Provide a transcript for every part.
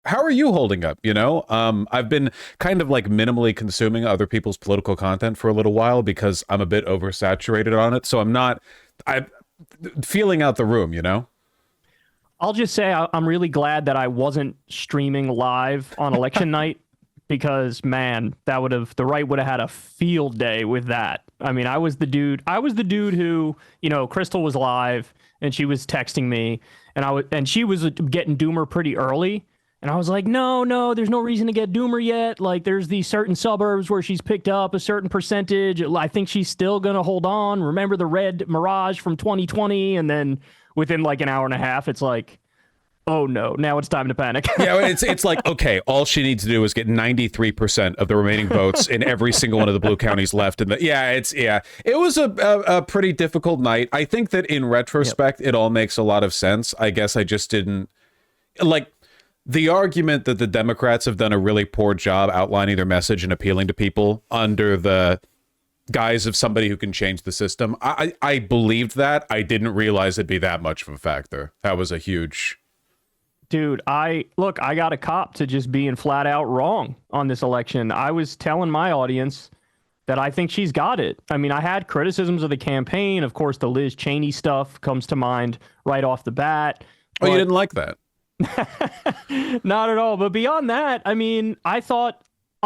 how are you holding up? I've been kind of like minimally consuming other people's political content for a little while because I'm a bit oversaturated on it. So I'm feeling out the room. I'll just say I'm really glad that I wasn't streaming live on election night because, man, the right would have had a field day with that. I mean, I was the dude who, Crystal was live and she was texting me and she was getting doomer pretty early. And I was like, no, there's no reason to get doomer yet. Like, there's these certain suburbs where she's picked up a certain percentage. I think she's still going to hold on. Remember the red Mirage from 2020? And then within like an hour and a half, it's like, oh no, now it's time to panic. Yeah, it's like, okay, all she needs to do is get 93% of the remaining votes in every single one of the blue counties left. It was a pretty difficult night. I think that in retrospect, It all makes a lot of sense. I guess I just didn't like the argument that the Democrats have done a really poor job outlining their message and appealing to people under the guise of somebody who can change the system. I believed that. I didn't realize it'd be that much of a factor. That was a huge... Dude, I got a cop to just being flat out wrong on this election. I was telling my audience that I think she's got it. I mean, I had criticisms of the campaign. Of course, the Liz Cheney stuff comes to mind right off the bat. Oh, you didn't like that? Not at all. But beyond that, I mean, I'll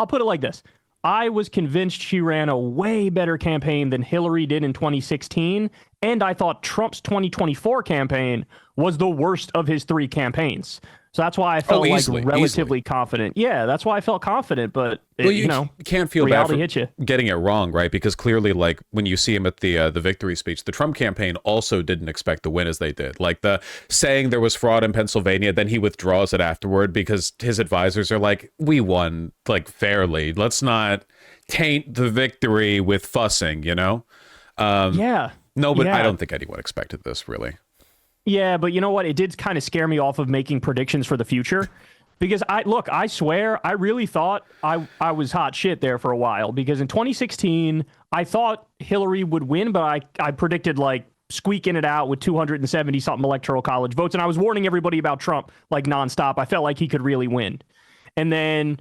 put it like this. I was convinced she ran a way better campaign than Hillary did in 2016. And I thought Trump's 2024 campaign was the worst of his three campaigns. So that's why I felt relatively confident. Yeah, that's why I felt confident. But you can't feel bad for hit you. Getting it wrong, right? Because clearly, like when you see him at the victory speech, the Trump campaign also didn't expect to win as they did. Like the saying there was fraud in Pennsylvania, then he withdraws it afterward because his advisors are like, "We won like fairly. Let's not taint the victory with fussing." Yeah. No, but I don't think anyone expected this really. Yeah, but you know what? It did kind of scare me off of making predictions for the future because I swear, I really thought I was hot shit there for a while because in 2016, I thought Hillary would win, but I predicted like squeaking it out with 270 something electoral college votes. And I was warning everybody about Trump like nonstop. I felt like he could really win. And then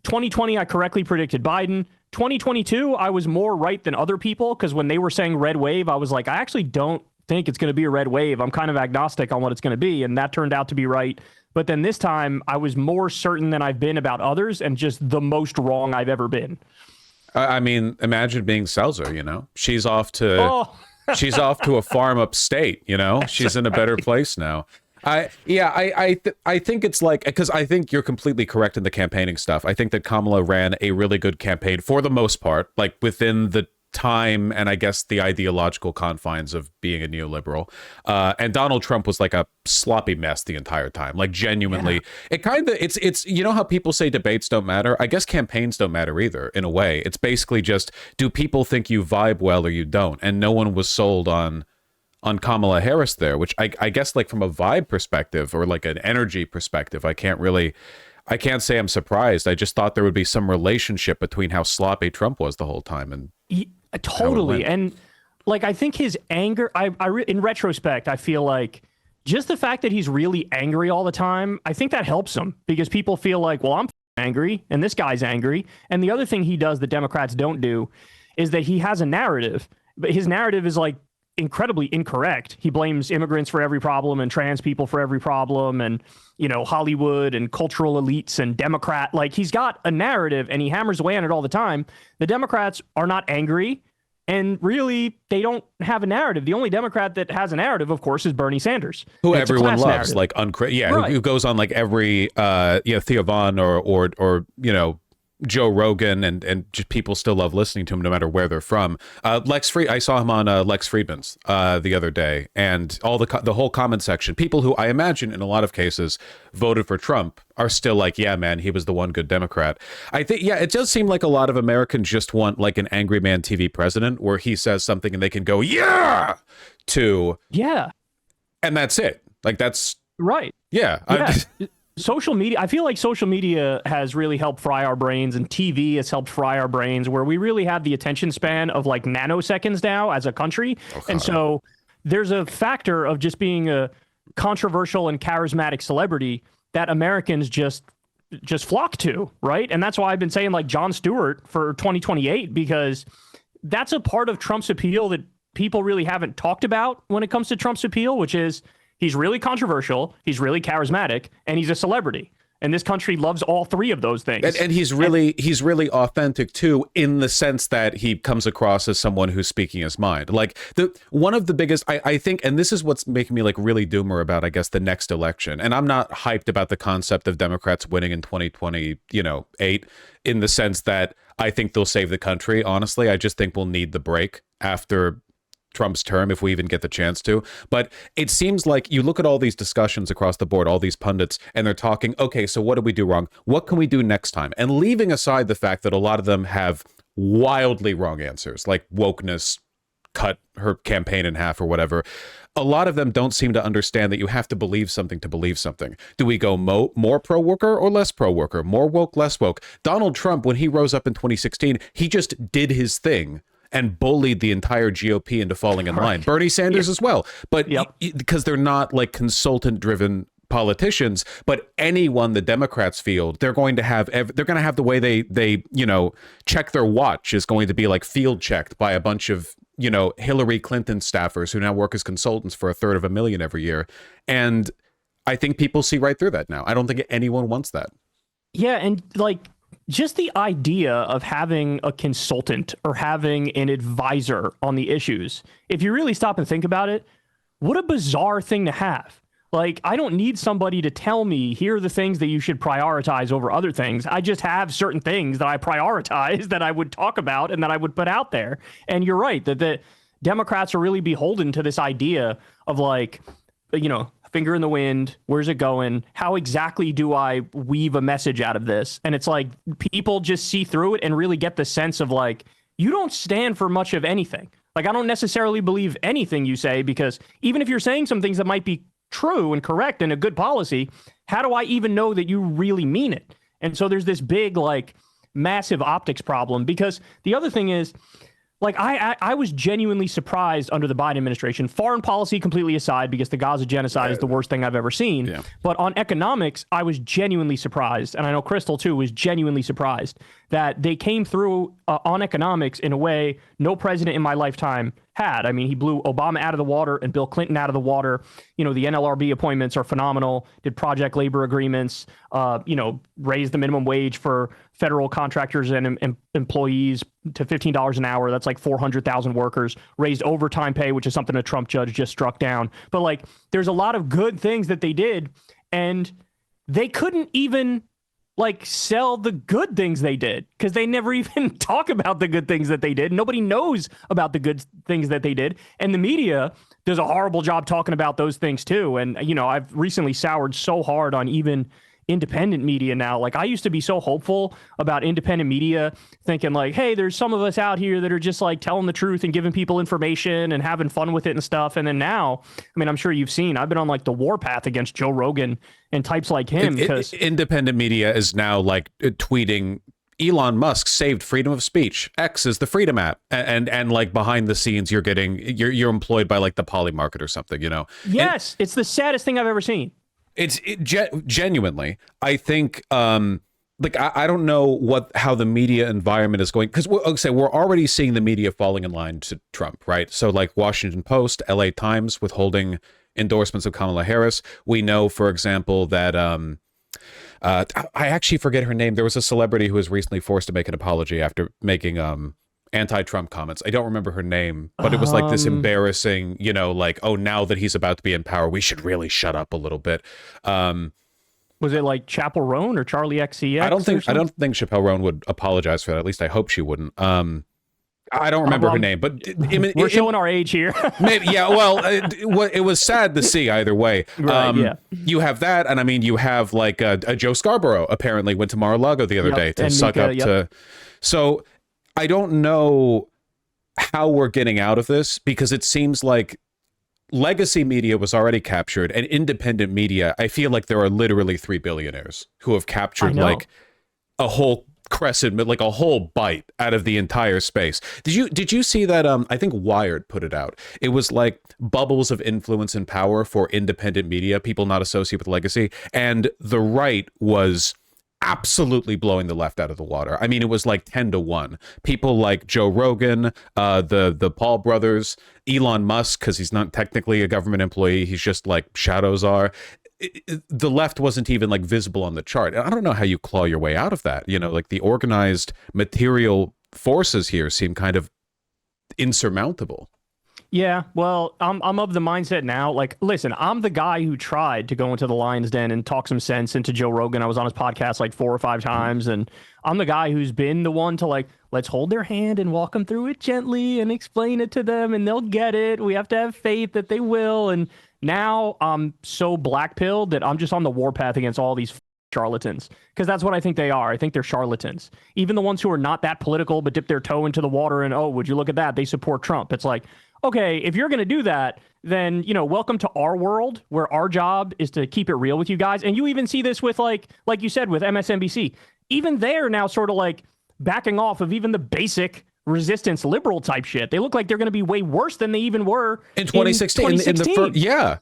2020, I correctly predicted Biden. 2022, I was more right than other people because when they were saying red wave, I was like, I actually don't think it's going to be a red wave. I'm kind of agnostic on what it's going to be, and that turned out to be right. But then this time, I was more certain than I've been about others, and just the most wrong I've ever been. I mean, imagine being Seltzer. She's off to she's off to a farm upstate. She's in a better place now. I think it's like, because I think you're completely correct in the campaigning stuff. I think that Kamala ran a really good campaign for the most part, like within the time and I guess the ideological confines of being a neoliberal. And Donald Trump was like a sloppy mess the entire time. Like genuinely, it's how people say debates don't matter. I guess campaigns don't matter either in a way. It's basically just, do people think you vibe well or you don't? And no one was sold on Kamala Harris there, which I guess like from a vibe perspective or like an energy perspective, I can't say I'm surprised. I just thought there would be some relationship between how sloppy Trump was the whole time and totally. And like, I think his anger, in retrospect, I feel like just the fact that he's really angry all the time, I think that helps him because people feel like, well, I'm angry and this guy's angry. And the other thing he does that Democrats don't do is that he has a narrative, but his narrative is like incredibly incorrect. He blames immigrants for every problem and trans people for every problem and, Hollywood and cultural elites and Democrat. Like, he's got a narrative and he hammers away on it all the time. The Democrats are not angry and really they don't have a narrative. The only Democrat that has a narrative, of course, is Bernie Sanders. Who everyone loves, narrative. Right. Who goes on like every, Theo Vaughn or Joe Rogan and just people still love listening to him no matter where they're from. I saw him on Lex Friedman's the other day, and all the whole comment section, people who I imagine in a lot of cases voted for Trump are still like, yeah, man, he was the one good Democrat. I think, it does seem like a lot of Americans just want like an angry man TV president where he says something and they can go, yeah, and that's it. Like, that's right. Yeah. Social media, I feel like social media has really helped fry our brains, and TV has helped fry our brains, where we really have the attention span of like nanoseconds now as a country. And so there's a factor of just being a controversial and charismatic celebrity that Americans just just flock to, right? And that's why I've been saying like Jon Stewart for 2028, because that's a part of Trump's appeal that people really haven't talked about when it comes to Trump's appeal, which is he's really controversial, he's really charismatic, and he's a celebrity. And this country loves all three of those things. And he's really authentic too, in the sense that he comes across as someone who's speaking his mind. Like one of the biggest, I think, and this is what's making me like really doomer about, I guess, the next election. And I'm not hyped about the concept of Democrats winning in 2028, in the sense that I think they'll save the country. Honestly, I just think we'll need the break after Trump's term, if we even get the chance to. But it seems like you look at all these discussions across the board, all these pundits, and they're talking, okay, so what did we do wrong? What can we do next time? And leaving aside the fact that a lot of them have wildly wrong answers, like wokeness cut her campaign in half or whatever. A lot of them don't seem to understand that you have to believe something to believe something. Do we go more pro-worker or less pro-worker? More woke, less woke? Donald Trump, when he rose up in 2016, he just did his thing and bullied the entire GOP into falling in line. Bernie Sanders as well. But because they're not like consultant-driven politicians, but anyone the Democrats field, they're going to have the way they check their watch is going to be like field checked by a bunch of Hillary Clinton staffers who now work as consultants for $250,000 every year. And I think people see right through that now. I don't think anyone wants that. Yeah, and like just the idea of having a consultant or having an advisor on the issues, if you really stop and think about it, what a bizarre thing to have. Like, I don't need somebody to tell me, here are the things that you should prioritize over other things. I just have certain things that I prioritize that I would talk about and that I would put out there. And you're right, that the Democrats are really beholden to this idea of like, finger in the wind, where's it going? How exactly do I weave a message out of this? And it's like people just see through it and really get the sense of like, you don't stand for much of anything. Like, I don't necessarily believe anything you say, because even if you're saying some things that might be true and correct and a good policy, how do I even know that you really mean it? And so there's this big, like, massive optics problem, because the other thing is, like, I was genuinely surprised under the Biden administration, foreign policy completely aside, because the Gaza genocide is the worst thing I've ever seen. Yeah. But on economics, I was genuinely surprised. And I know Crystal, too, was genuinely surprised that they came through on economics in a way no president in my lifetime had. I mean, he blew Obama out of the water and Bill Clinton out of the water. The NLRB appointments are phenomenal, did project labor agreements, raised the minimum wage for federal contractors and employees to $15 an hour. That's like 400,000 workers. Raised overtime pay, which is something a Trump judge just struck down. But like, there's a lot of good things that they did, and they couldn't even like sell the good things they did, because they never even talk about the good things that they did. Nobody knows about the good things that they did. And the media does a horrible job talking about those things too. And, I've recently soured so hard on even independent media now. Like, I used to be so hopeful about independent media, thinking like, hey, there's some of us out here that are just like telling the truth and giving people information and having fun with it and stuff. And then now, I mean, I'm sure you've seen, I've been on like the warpath against Joe Rogan and types like him, because independent media is now like tweeting Elon Musk saved freedom of speech. X is the freedom app. And like behind the scenes, you're employed by like the Poly Market or something, Yes. It's the saddest thing I've ever seen. Genuinely, I think, like, I don't know how the media environment is going, because we're already seeing the media falling in line to Trump, right? So like Washington Post, LA Times withholding endorsements of Kamala Harris. We know, for example, that I actually forget her name. There was a celebrity who was recently forced to make an apology after making anti-Trump comments. I don't remember her name, but it was like this embarrassing, like, oh, now that he's about to be in power, we should really shut up a little bit. Was it like Chappell Roan or Charlie XCX? I don't think Chappell Roan would apologize for that. At least I hope she wouldn't. I don't remember her name, but we're showing our age here. Maybe, yeah. Well, it was sad to see either way. Right, yeah. You have that, and I mean, you have like a Joe Scarborough apparently went to Mar-a-Lago the other day to suck up to. So I don't know how we're getting out of this, because it seems like legacy media was already captured, and independent media, I feel like there are literally 3 billionaires who have captured like a whole crescent, like a whole bite out of the entire space. Did you see that? I think Wired put it out. It was like bubbles of influence and power for independent media, people not associated with legacy, and the right was absolutely blowing the left out of the water. I mean, it was like 10-1. People like Joe Rogan, the Paul brothers, Elon Musk, because he's not technically a government employee, he's just like shadows are. The left wasn't even like visible on the chart. I don't know how you claw your way out of that. You know, like the organized material forces here seem kind of insurmountable. Yeah, well, I'm of the mindset now. Like, listen, I'm the guy who tried to go into the lion's den and talk some sense into Joe Rogan. I was on his podcast like 4 or 5 times, and I'm the guy who's been the one to like, let's hold their hand and walk them through it gently and explain it to them, and they'll get it. We have to have faith that they will. And now I'm so blackpilled that I'm just on the warpath against all these charlatans, because that's what I think they are. I think they're charlatans. Even the ones who are not that political but dip their toe into the water and, oh, would you look at that? They support Trump. It's like, okay, if you're going to do that, then, you know, welcome to our world where our job is to keep it real with you guys. And you even see this with like you said, with MSNBC. Even they're now sort of like backing off of even the basic resistance liberal type shit. They look like they're going to be way worse than they even were in 2016. In the first, yeah.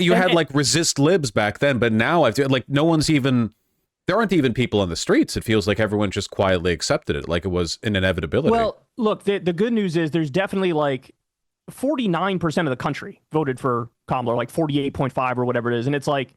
You had like resist libs back then, but now I've like no one's even, there aren't even people on the streets. It feels like everyone just quietly accepted it, like it was an inevitability. Well, look, the good news is there's definitely like 49% of the country voted for Kamala, like 48.5 or whatever it is. And it's like,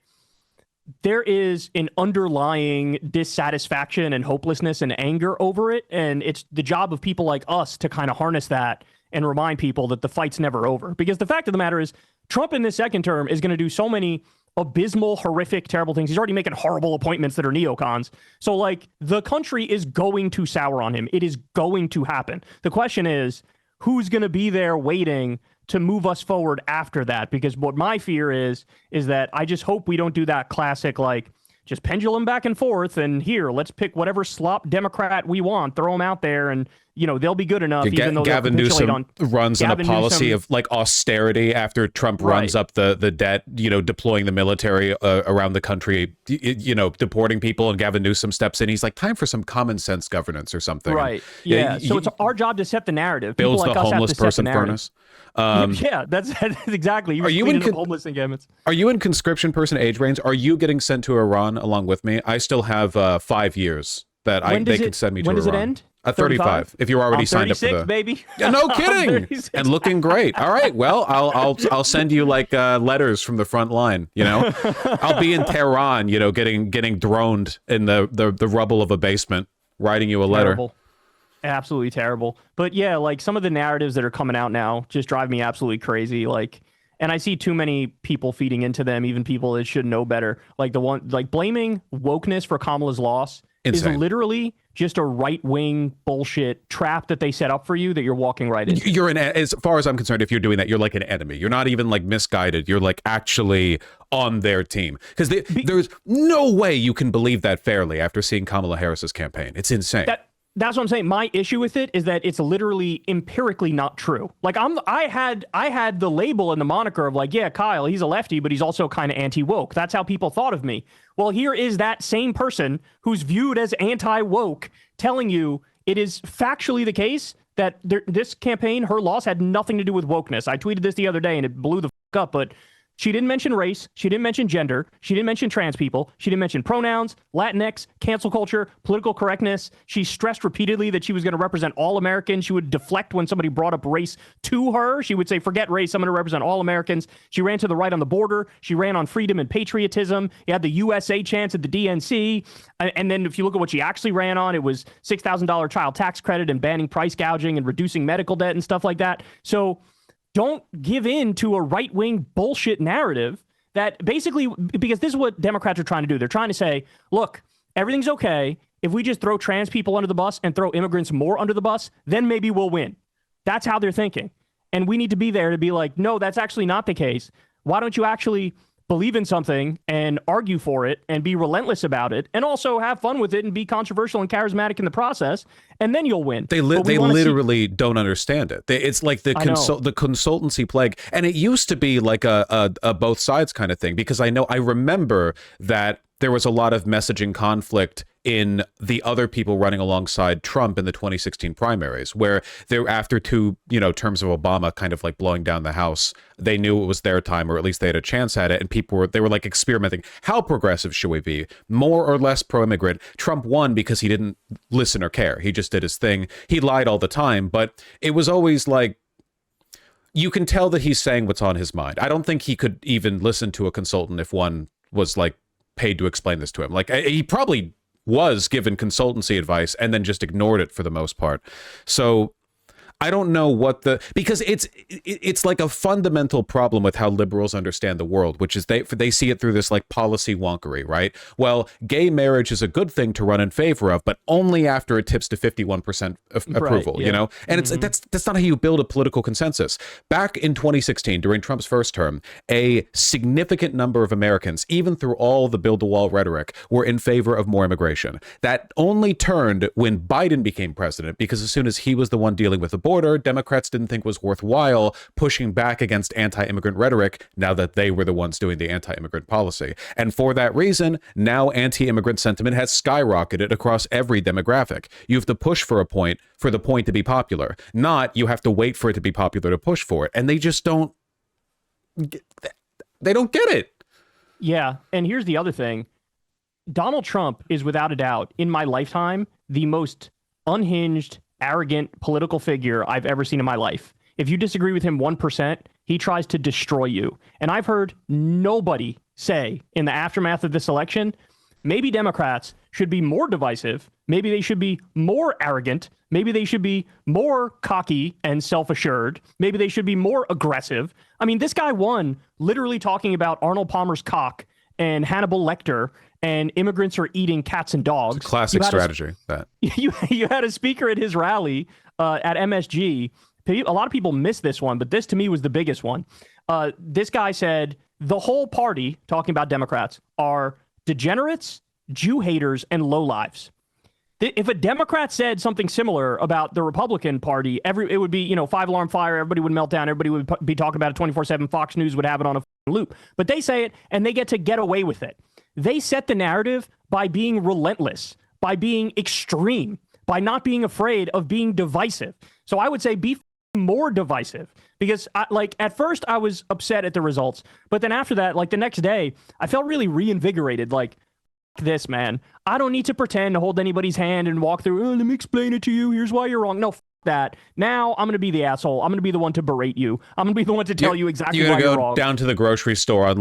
there is an underlying dissatisfaction and hopelessness and anger over it. And it's the job of people like us to kind of harness that and remind people that the fight's never over. Because the fact of the matter is, Trump in this second term is going to do so many abysmal, horrific, terrible things. He's already making horrible appointments that are neocons. So like the country is going to sour on him. It is going to happen. The question is, who's going to be there waiting to move us forward after that? Because what my fear is that I just hope we don't do that classic, like, just pendulum back and forth, and here, let's pick whatever slop Democrat we want, throw them out there, and, you know, they'll be good enough, even though Gavin Newsom runs on a policy of, like, austerity after Trump runs up the debt, you know, deploying the military around the country, you know, deporting people, and Gavin Newsom steps in. He's like, time for some common sense governance or something. Right. Yeah. So it's our job to set the narrative. Builds People like the us homeless have to person set the furnace. Yeah, that's exactly. Are you in homeless encampments? Are you in conscription person age range? Are you getting sent to Iran along with me? I still have 5 years that they could send me to Iran. When does it end? 35. If you're already signed up for the baby. Yeah, no kidding. And looking great. All right. Well, I'll send you like letters from the front line. You know, I'll be in Tehran. You know, getting droned in the rubble of a basement, writing you a letter. Terrible. Absolutely terrible. But yeah, like some of the narratives that are coming out now just drive me absolutely crazy. Like, and I see too many people feeding into them, even people that should know better. Like the one, like blaming wokeness for Kamala's loss is literally just a right-wing bullshit trap that they set up for you that you're walking right into. You're as far as I'm concerned, if you're doing that, you're like an enemy. You're not even like misguided. You're like actually on their team. Because there's no way you can believe that fairly after seeing Kamala Harris's campaign. It's insane. That's what I'm saying. My issue with it is that it's literally empirically not true. Like I had the label and the moniker of like, yeah, Kyle, he's a lefty, but he's also kind of anti-woke. That's how people thought of me. Well, here is that same person who's viewed as anti-woke telling you it is factually the case that this campaign, her loss had nothing to do with wokeness. I tweeted this the other day and it blew the fuck up, but she didn't mention race. She didn't mention gender. She didn't mention trans people. She didn't mention pronouns, Latinx, cancel culture, political correctness. She stressed repeatedly that she was going to represent all Americans. She would deflect when somebody brought up race to her. She would say, forget race. I'm going to represent all Americans. She ran to the right on the border. She ran on freedom and patriotism. You had the USA chants at the DNC. And then if you look at what she actually ran on, it was $6,000 child tax credit and banning price gouging and reducing medical debt and stuff like that. So don't give in to a right-wing bullshit narrative that basically, because this is what Democrats are trying to do. They're trying to say, look, everything's okay. If we just throw trans people under the bus and throw immigrants more under the bus, then maybe we'll win. That's how they're thinking. And we need to be there to be like, no, that's actually not the case. Why don't you actually believe in something and argue for it and be relentless about it and also have fun with it and be controversial and charismatic in the process, and then you'll win. They literally don't understand it. It's like the consultancy plague. And it used to be like a both sides kind of thing, because I remember that there was a lot of messaging conflict in the other people running alongside Trump in the 2016 primaries, where they're after two, terms of Obama kind of like blowing down the house. They knew it was their time, or at least they had a chance at it. And they were like experimenting. How progressive should we be? More or less pro-immigrant? Trump won because he didn't listen or care. He just did his thing. He lied all the time, but it was always like, you can tell that he's saying what's on his mind. I don't think he could even listen to a consultant if one was like paid to explain this to him. Like, he probably was given consultancy advice and then just ignored it for the most part. So I don't know because it's like a fundamental problem with how liberals understand the world, which is they see it through this like policy wonkery, right? Well, gay marriage is a good thing to run in favor of, but only after it tips to 51% of approval, right, yeah. And that's not how you build a political consensus. Back in 2016, during Trump's first term, a significant number of Americans, even through all the build the wall rhetoric, were in favor of more immigration. That only turned when Biden became president, because as soon as he was the one dealing with the border, Democrats didn't think was worthwhile pushing back against anti-immigrant rhetoric now that they were the ones doing the anti-immigrant policy. And for that reason, now anti-immigrant sentiment has skyrocketed across every demographic. You have to push for the point to be popular, not you have to wait for it to be popular to push for it. And they just don't get it. Yeah. And here's the other thing. Donald Trump is without a doubt, in my lifetime, the most unhinged, arrogant political figure I've ever seen in my life. If you disagree with him 1%, he tries to destroy you. And I've heard nobody say in the aftermath of this election, maybe Democrats should be more divisive. Maybe they should be more arrogant. Maybe they should be more cocky and self-assured. Maybe they should be more aggressive. I mean, this guy won literally talking about Arnold Palmer's cock and Hannibal Lecter and immigrants are eating cats and dogs. It's a classic strategy. You had a speaker at his rally at MSG. A lot of people miss this one, but this to me was the biggest one. This guy said the whole party, talking about Democrats, are degenerates, Jew haters, and lowlives. If a Democrat said something similar about the Republican Party, it would be, 5-alarm fire, everybody would melt down, everybody would be talking about it 24/7, Fox News would have it on a loop. But they say it, and they get to get away with it. They set the narrative by being relentless, by being extreme, by not being afraid of being divisive. So I would say be more divisive, because at first I was upset at the results, but then after that, the next day, I felt really reinvigorated. This, man, I don't need to pretend to hold anybody's hand and walk through, let me explain it to you, here's why you're wrong. No, that. Now I'm going to be the asshole. I'm going to be the one to berate you. I'm going to be the one to tell you exactly why you're wrong. You're going to go down to the grocery store on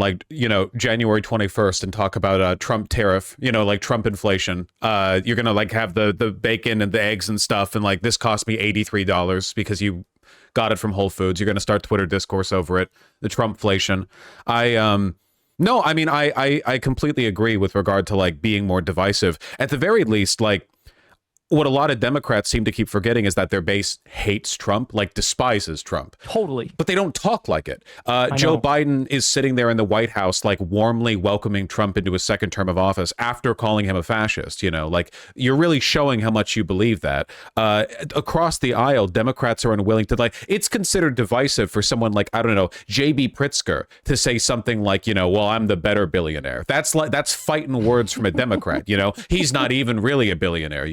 January 21st and talk about Trump tariff, Trump inflation. You're going to have the bacon and the eggs and stuff. And this cost me $83 because you got it from Whole Foods. You're going to start Twitter discourse over it. The Trumpflation. No, I mean, I completely agree with regard to being more divisive. At the very least, what a lot of Democrats seem to keep forgetting is that their base hates Trump, despises Trump. Totally. But they don't talk like it. Joe Biden is sitting there in the White House, warmly welcoming Trump into his second term of office after calling him a fascist. You're really showing how much you believe that. Across the aisle, Democrats are unwilling to, it's considered divisive for someone I don't know, J.B. Pritzker to say something well, I'm the better billionaire. That's fighting words from a Democrat. He's not even really a billionaire.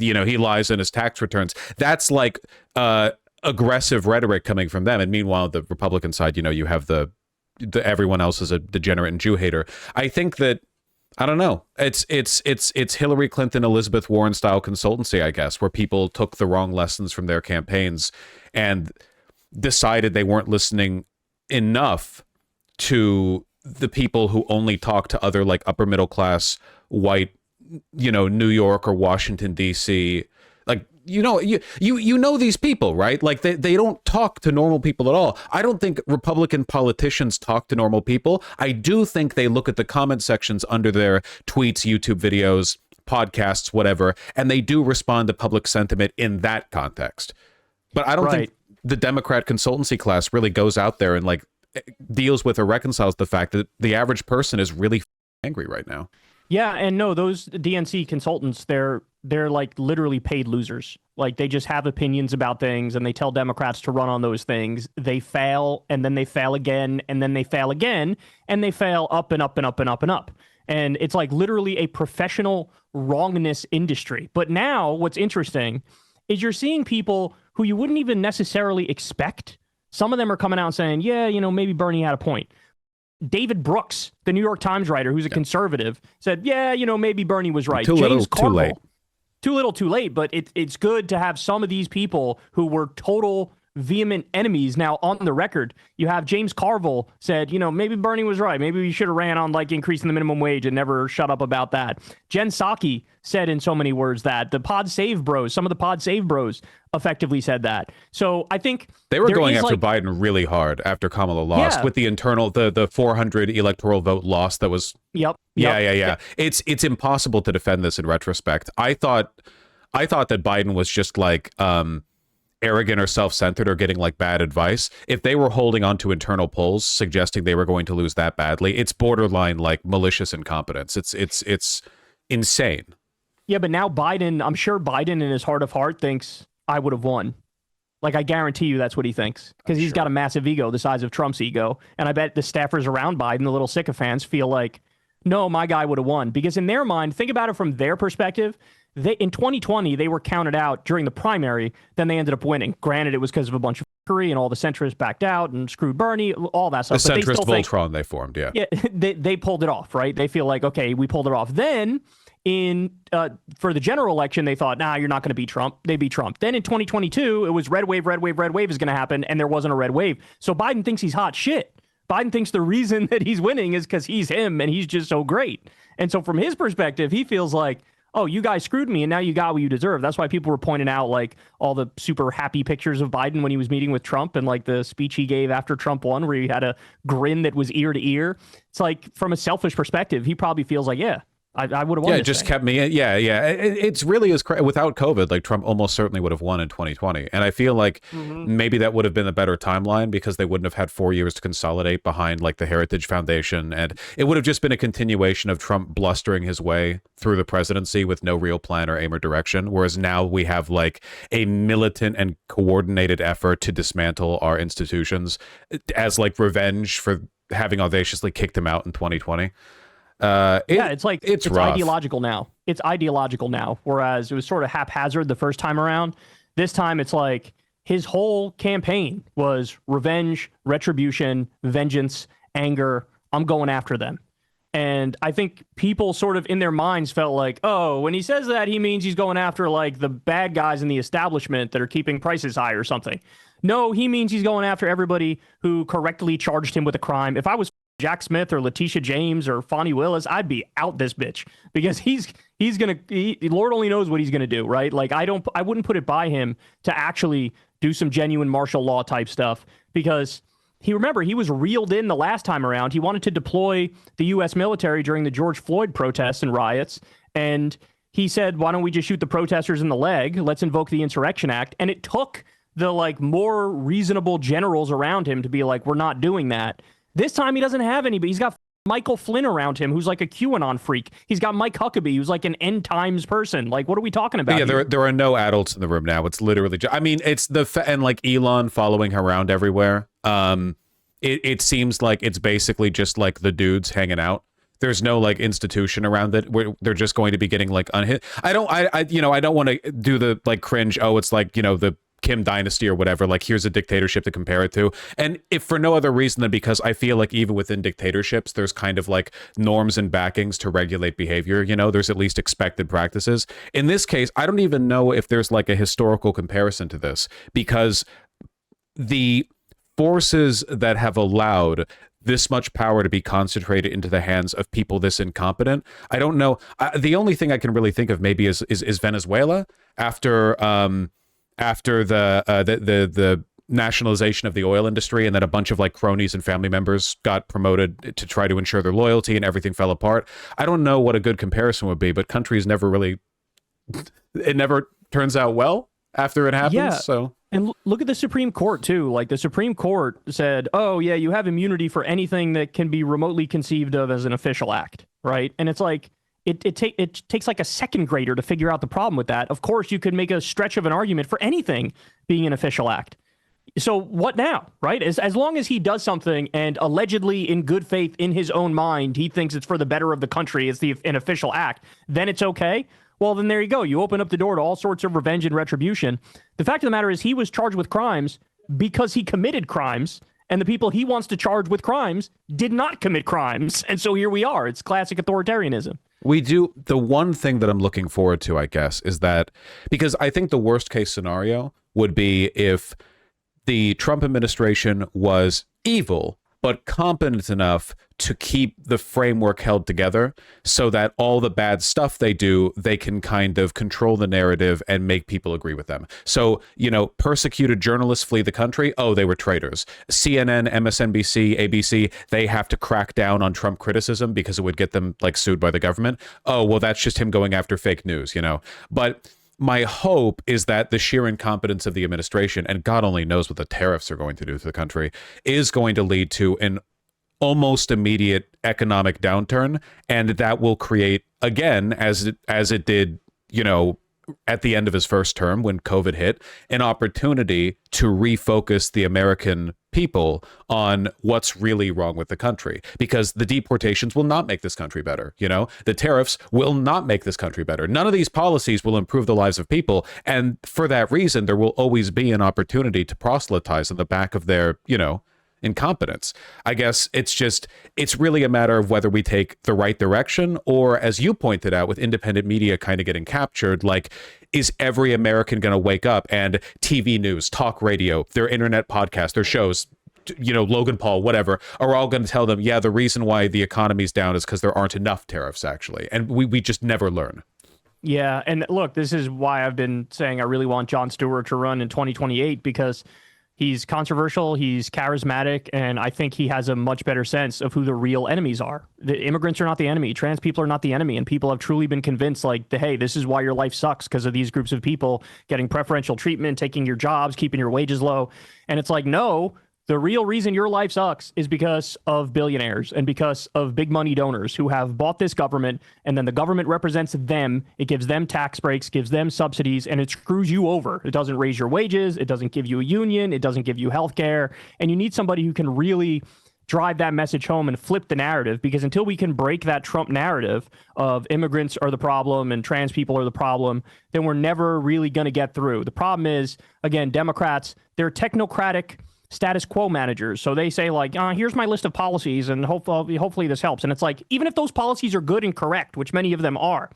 He lies in his tax returns. That's aggressive rhetoric coming from them. And meanwhile, the Republican side, you have the everyone else is a degenerate and Jew hater. I think that, I don't know. It's Hillary Clinton, Elizabeth Warren style consultancy, I guess, where people took the wrong lessons from their campaigns and decided they weren't listening enough to the people who only talk to other upper middle class white, New York or Washington, D.C. You know these people, right? They don't talk to normal people at all. I don't think Republican politicians talk to normal people. I do think they look at the comment sections under their tweets, YouTube videos, podcasts, whatever, and they do respond to public sentiment in that context. But I don't think the Democrat consultancy class really goes out there and deals with or reconciles the fact that the average person is really angry right now. Yeah, and no, those DNC consultants, they're literally paid losers. They just have opinions about things and they tell Democrats to run on those things. They fail and then they fail again and then they fail again and they fail up and up and up and up and up. And it's like literally a professional wrongness industry. But now what's interesting is you're seeing people who you wouldn't even necessarily expect. Some of them are coming out and saying, yeah, maybe Bernie had a point. David Brooks, the New York Times writer, who's a conservative, said, yeah, maybe Bernie was right. Too little, too late. Too little, too late. But it's good to have some of these people who were total vehement enemies now on the record. You have James Carville said, maybe Bernie was right. Maybe we should have ran on like increasing the minimum wage and never shut up about that. Jen Psaki said in so many words that some of the Pod Save Bros effectively said that. So I think they were going after Biden really hard after Kamala lost with the internal, the 400 electoral vote loss that was. Yep. Yeah. It's impossible to defend this in retrospect. I thought that Biden was just like, arrogant or self-centered or getting like bad advice. If they were holding on to internal polls suggesting they were going to lose that badly, it's borderline like malicious incompetence. It's insane. Yeah, but now I'm sure Biden in his heart of heart thinks I would have won. Like, I guarantee you that's what he thinks, because he's got a massive ego the size of Trump's ego. And I bet the staffers around Biden, the little sycophants, feel like, no, my guy would have won. Because in their mind, think about it from their perspective. In 2020, they were counted out during the primary. Then they ended up winning. Granted, it was because of a bunch of fuckery and all the centrists backed out and screwed Bernie, all that stuff. The centrist Voltron they formed, yeah. Yeah, they pulled it off, right? They feel like, okay, we pulled it off. Then for the general election, they thought, nah, you're not going to beat Trump. They beat Trump. Then in 2022, it was red wave is going to happen, and there wasn't a red wave. So Biden thinks he's hot shit. Biden thinks the reason that he's winning is because he's him and he's just so great. And so from his perspective, he feels like, oh, you guys screwed me and now you got what you deserve. That's why people were pointing out like all the super happy pictures of Biden when he was meeting with Trump and like the speech he gave after Trump won where he had a grin that was ear to ear. It's like from a selfish perspective, he probably feels like, yeah, I would have won. Yeah, it just kept me. Yeah. It's really without COVID, like Trump almost certainly would have won in 2020. And I feel like maybe that would have been a better timeline because they wouldn't have had 4 years to consolidate behind like the Heritage Foundation. And it would have just been a continuation of Trump blustering his way through the presidency with no real plan or aim or direction. Whereas now we have like a militant and coordinated effort to dismantle our institutions as like revenge for having audaciously kicked him out in 2020. It's rough. ideological now. It's ideological now. Whereas it was sort of haphazard the first time around. This time it's like his whole campaign was revenge, retribution, vengeance, anger. I'm going after them. And I think people sort of in their minds felt like, oh, when he says that, he means he's going after like the bad guys in the establishment that are keeping prices high or something. No, he means he's going after everybody who correctly charged him with a crime. If I was Jack Smith or Letitia James or Fonnie Willis, I'd be out this bitch because he's gonna Lord only knows what he's gonna do, right? Like I wouldn't put it by him to actually do some genuine martial law type stuff because he was reeled in the last time around. He wanted to deploy the U.S. military during the George Floyd protests and riots, and he said, "Why don't we just shoot the protesters in the leg? Let's invoke the Insurrection Act." And it took the like more reasonable generals around him to be like, "We're not doing that." This time he doesn't have anybody. He's got Michael Flynn around him, who's like a QAnon freak. He's got Mike Huckabee, who's like an end times person. Like, what are we talking about? Yeah, there are no adults in the room now. It's literally just, I mean, it's and like Elon following her around everywhere. It seems like it's basically just like the dudes hanging out. There's no like institution around it where they're just going to be getting like unhit. I don't want to do the like cringe. Oh, it's like, the Kim dynasty or whatever, like here's a dictatorship to compare it to. And if for no other reason than because I feel like even within dictatorships, there's kind of like norms and backings to regulate behavior. There's at least expected practices. In this case, I don't even know if there's like a historical comparison to this because the forces that have allowed this much power to be concentrated into the hands of people this incompetent, I don't know. The only thing I can really think of maybe is Venezuela after the nationalization of the oil industry, and then a bunch of like cronies and family members got promoted to try to ensure their loyalty, and everything fell apart. I don't know what a good comparison would be, but countries never really, it never turns out well after it happens. Yeah. So. And look at the Supreme Court too. Like the Supreme Court said, oh yeah, you have immunity for anything that can be remotely conceived of as an official act, right? And it's like, It takes like a second grader to figure out the problem with that. Of course, you could make a stretch of an argument for anything being an official act. So what now, right? As long as he does something and allegedly in good faith in his own mind, he thinks it's for the better of the country, it's an official act, then it's okay. Well, then there you go. You open up the door to all sorts of revenge and retribution. The fact of the matter is he was charged with crimes because he committed crimes, and the people he wants to charge with crimes did not commit crimes. And so here we are. It's classic authoritarianism. We do. The one thing that I'm looking forward to, I guess, is that because I think the worst case scenario would be if the Trump administration was evil, but competent enough to keep the framework held together so that all the bad stuff they do, they can kind of control the narrative and make people agree with them. So, persecuted journalists flee the country. Oh, they were traitors. CNN, MSNBC, ABC, they have to crack down on Trump criticism because it would get them sued by the government. Oh, well, that's just him going after fake news, But my hope is that the sheer incompetence of the administration, and God only knows what the tariffs are going to do to the country, is going to lead to an almost immediate economic downturn, and that will create, again, as it did, at the end of his first term when COVID hit, an opportunity to refocus the American people on what's really wrong with the country, because the deportations will not make this country better. The tariffs will not make this country better. None of these policies will improve the lives of people. And for that reason, there will always be an opportunity to proselytize on the back of their, incompetence. I guess it's really a matter of whether we take the right direction, or, as you pointed out, with independent media kind of getting captured, is every American going to wake up and TV news, talk radio, their internet podcast, their shows, Logan Paul, whatever, are all going to tell them, yeah, the reason why the economy's down is because there aren't enough tariffs, actually. And we just never learn. Yeah. And look, this is why I've been saying I really want Jon Stewart to run in 2028, because he's controversial, he's charismatic, and I think he has a much better sense of who the real enemies are. The immigrants are not the enemy. Trans people are not the enemy. And people have truly been convinced, hey, this is why your life sucks, because of these groups of people getting preferential treatment, taking your jobs, keeping your wages low. And it's no, the real reason your life sucks is because of billionaires and because of big money donors who have bought this government, and then the government represents them. It gives them tax breaks, gives them subsidies, and it screws you over. It doesn't raise your wages. It doesn't give you a union. It doesn't give you health care. And you need somebody who can really drive that message home and flip the narrative, because until we can break that Trump narrative of immigrants are the problem and trans people are the problem, then we're never really going to get through. The problem is, again, Democrats, they're technocratic status quo managers. So they say here's my list of policies and hopefully this helps. And it's even if those policies are good and correct, which many of them are,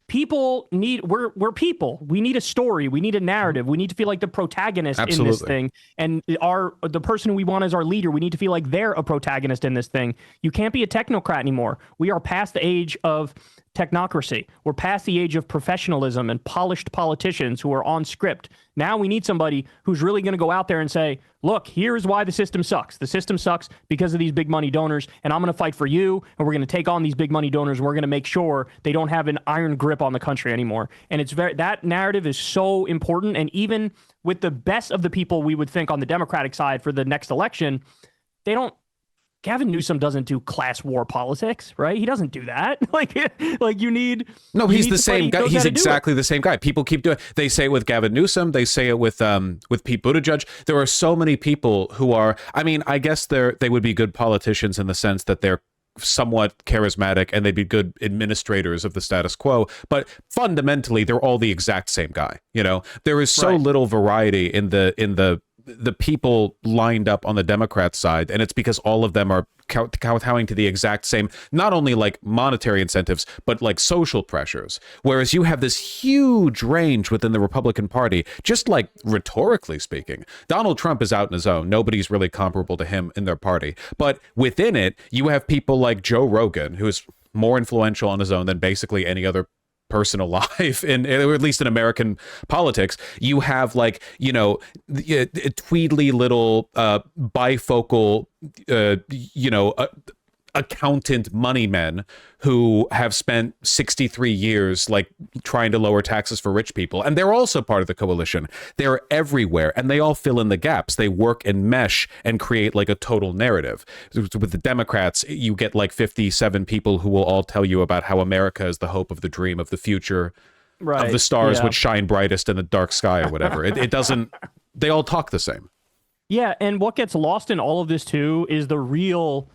people we're people. We need a story. We need a narrative. We need to feel like the protagonist in this thing. And the person who we want as our leader, we need to feel like they're a protagonist in this thing. You can't be a technocrat anymore. We are past the age of technocracy. We're past the age of professionalism and polished politicians who are on script. Now we need somebody who's really going to go out there and say, look, here's why the system sucks. The system sucks because of these big money donors, and I'm going to fight for you, and we're going to take on these big money donors, and we're going to make sure they don't have an iron grip on the country anymore. And that narrative is so important. And even with the best of the people we would think on the Democratic side for the next election, Gavin Newsom doesn't do class war politics, right? He doesn't do that. You need. No, he's the same guy. He's exactly the same guy. People keep doing. They say it with Gavin Newsom. They say it with Pete Buttigieg. There are so many people who are. I mean, I guess they would be good politicians in the sense that they're somewhat charismatic and they'd be good administrators of the status quo. But fundamentally, they're all the exact same guy. There is so little variety in the people lined up on the Democrat side, and it's because all of them are kowtowing to the exact same, not only monetary incentives, but social pressures. Whereas you have this huge range within the Republican Party, just rhetorically speaking. Donald Trump is out in his own. Nobody's really comparable to him in their party. But within it, you have people like Joe Rogan, who is more influential on his own than basically any other person alive, or at least in American politics. You have tweedly little bifocal accountant money men who have spent 63 years trying to lower taxes for rich people, and they're also part of the coalition. They're everywhere, and they all fill in the gaps. They work and mesh and create a total narrative. With the Democrats, you get 57 people who will all tell you about how America is the hope of the dream of the future, of the stars which shine brightest in the dark sky, or whatever. It doesn't. They all talk the same. Yeah, and what gets lost in all of this too is the real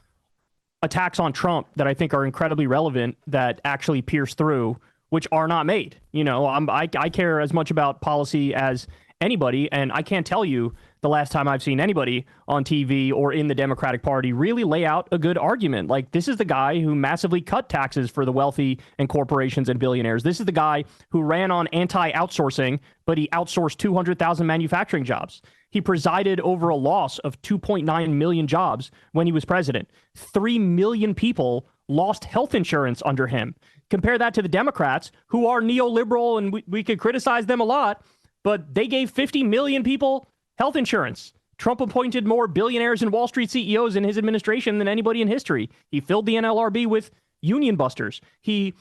attacks on Trump that I think are incredibly relevant that actually pierce through, which are not made. You know, I care as much about policy as anybody, and I can't tell you the last time I've seen anybody on TV or in the Democratic Party really lay out a good argument. Like, this is the guy who massively cut taxes for the wealthy and corporations and billionaires. This is the guy who ran on anti-outsourcing, but he outsourced 200,000 manufacturing jobs. He presided over a loss of 2.9 million jobs when he was president. 3 million people lost health insurance under him. Compare that to the Democrats, who are neoliberal, and we could criticize them a lot, but they gave 50 million people health insurance. Trump appointed more billionaires and Wall Street CEOs in his administration than anybody in history. He filled the NLRB with union busters. He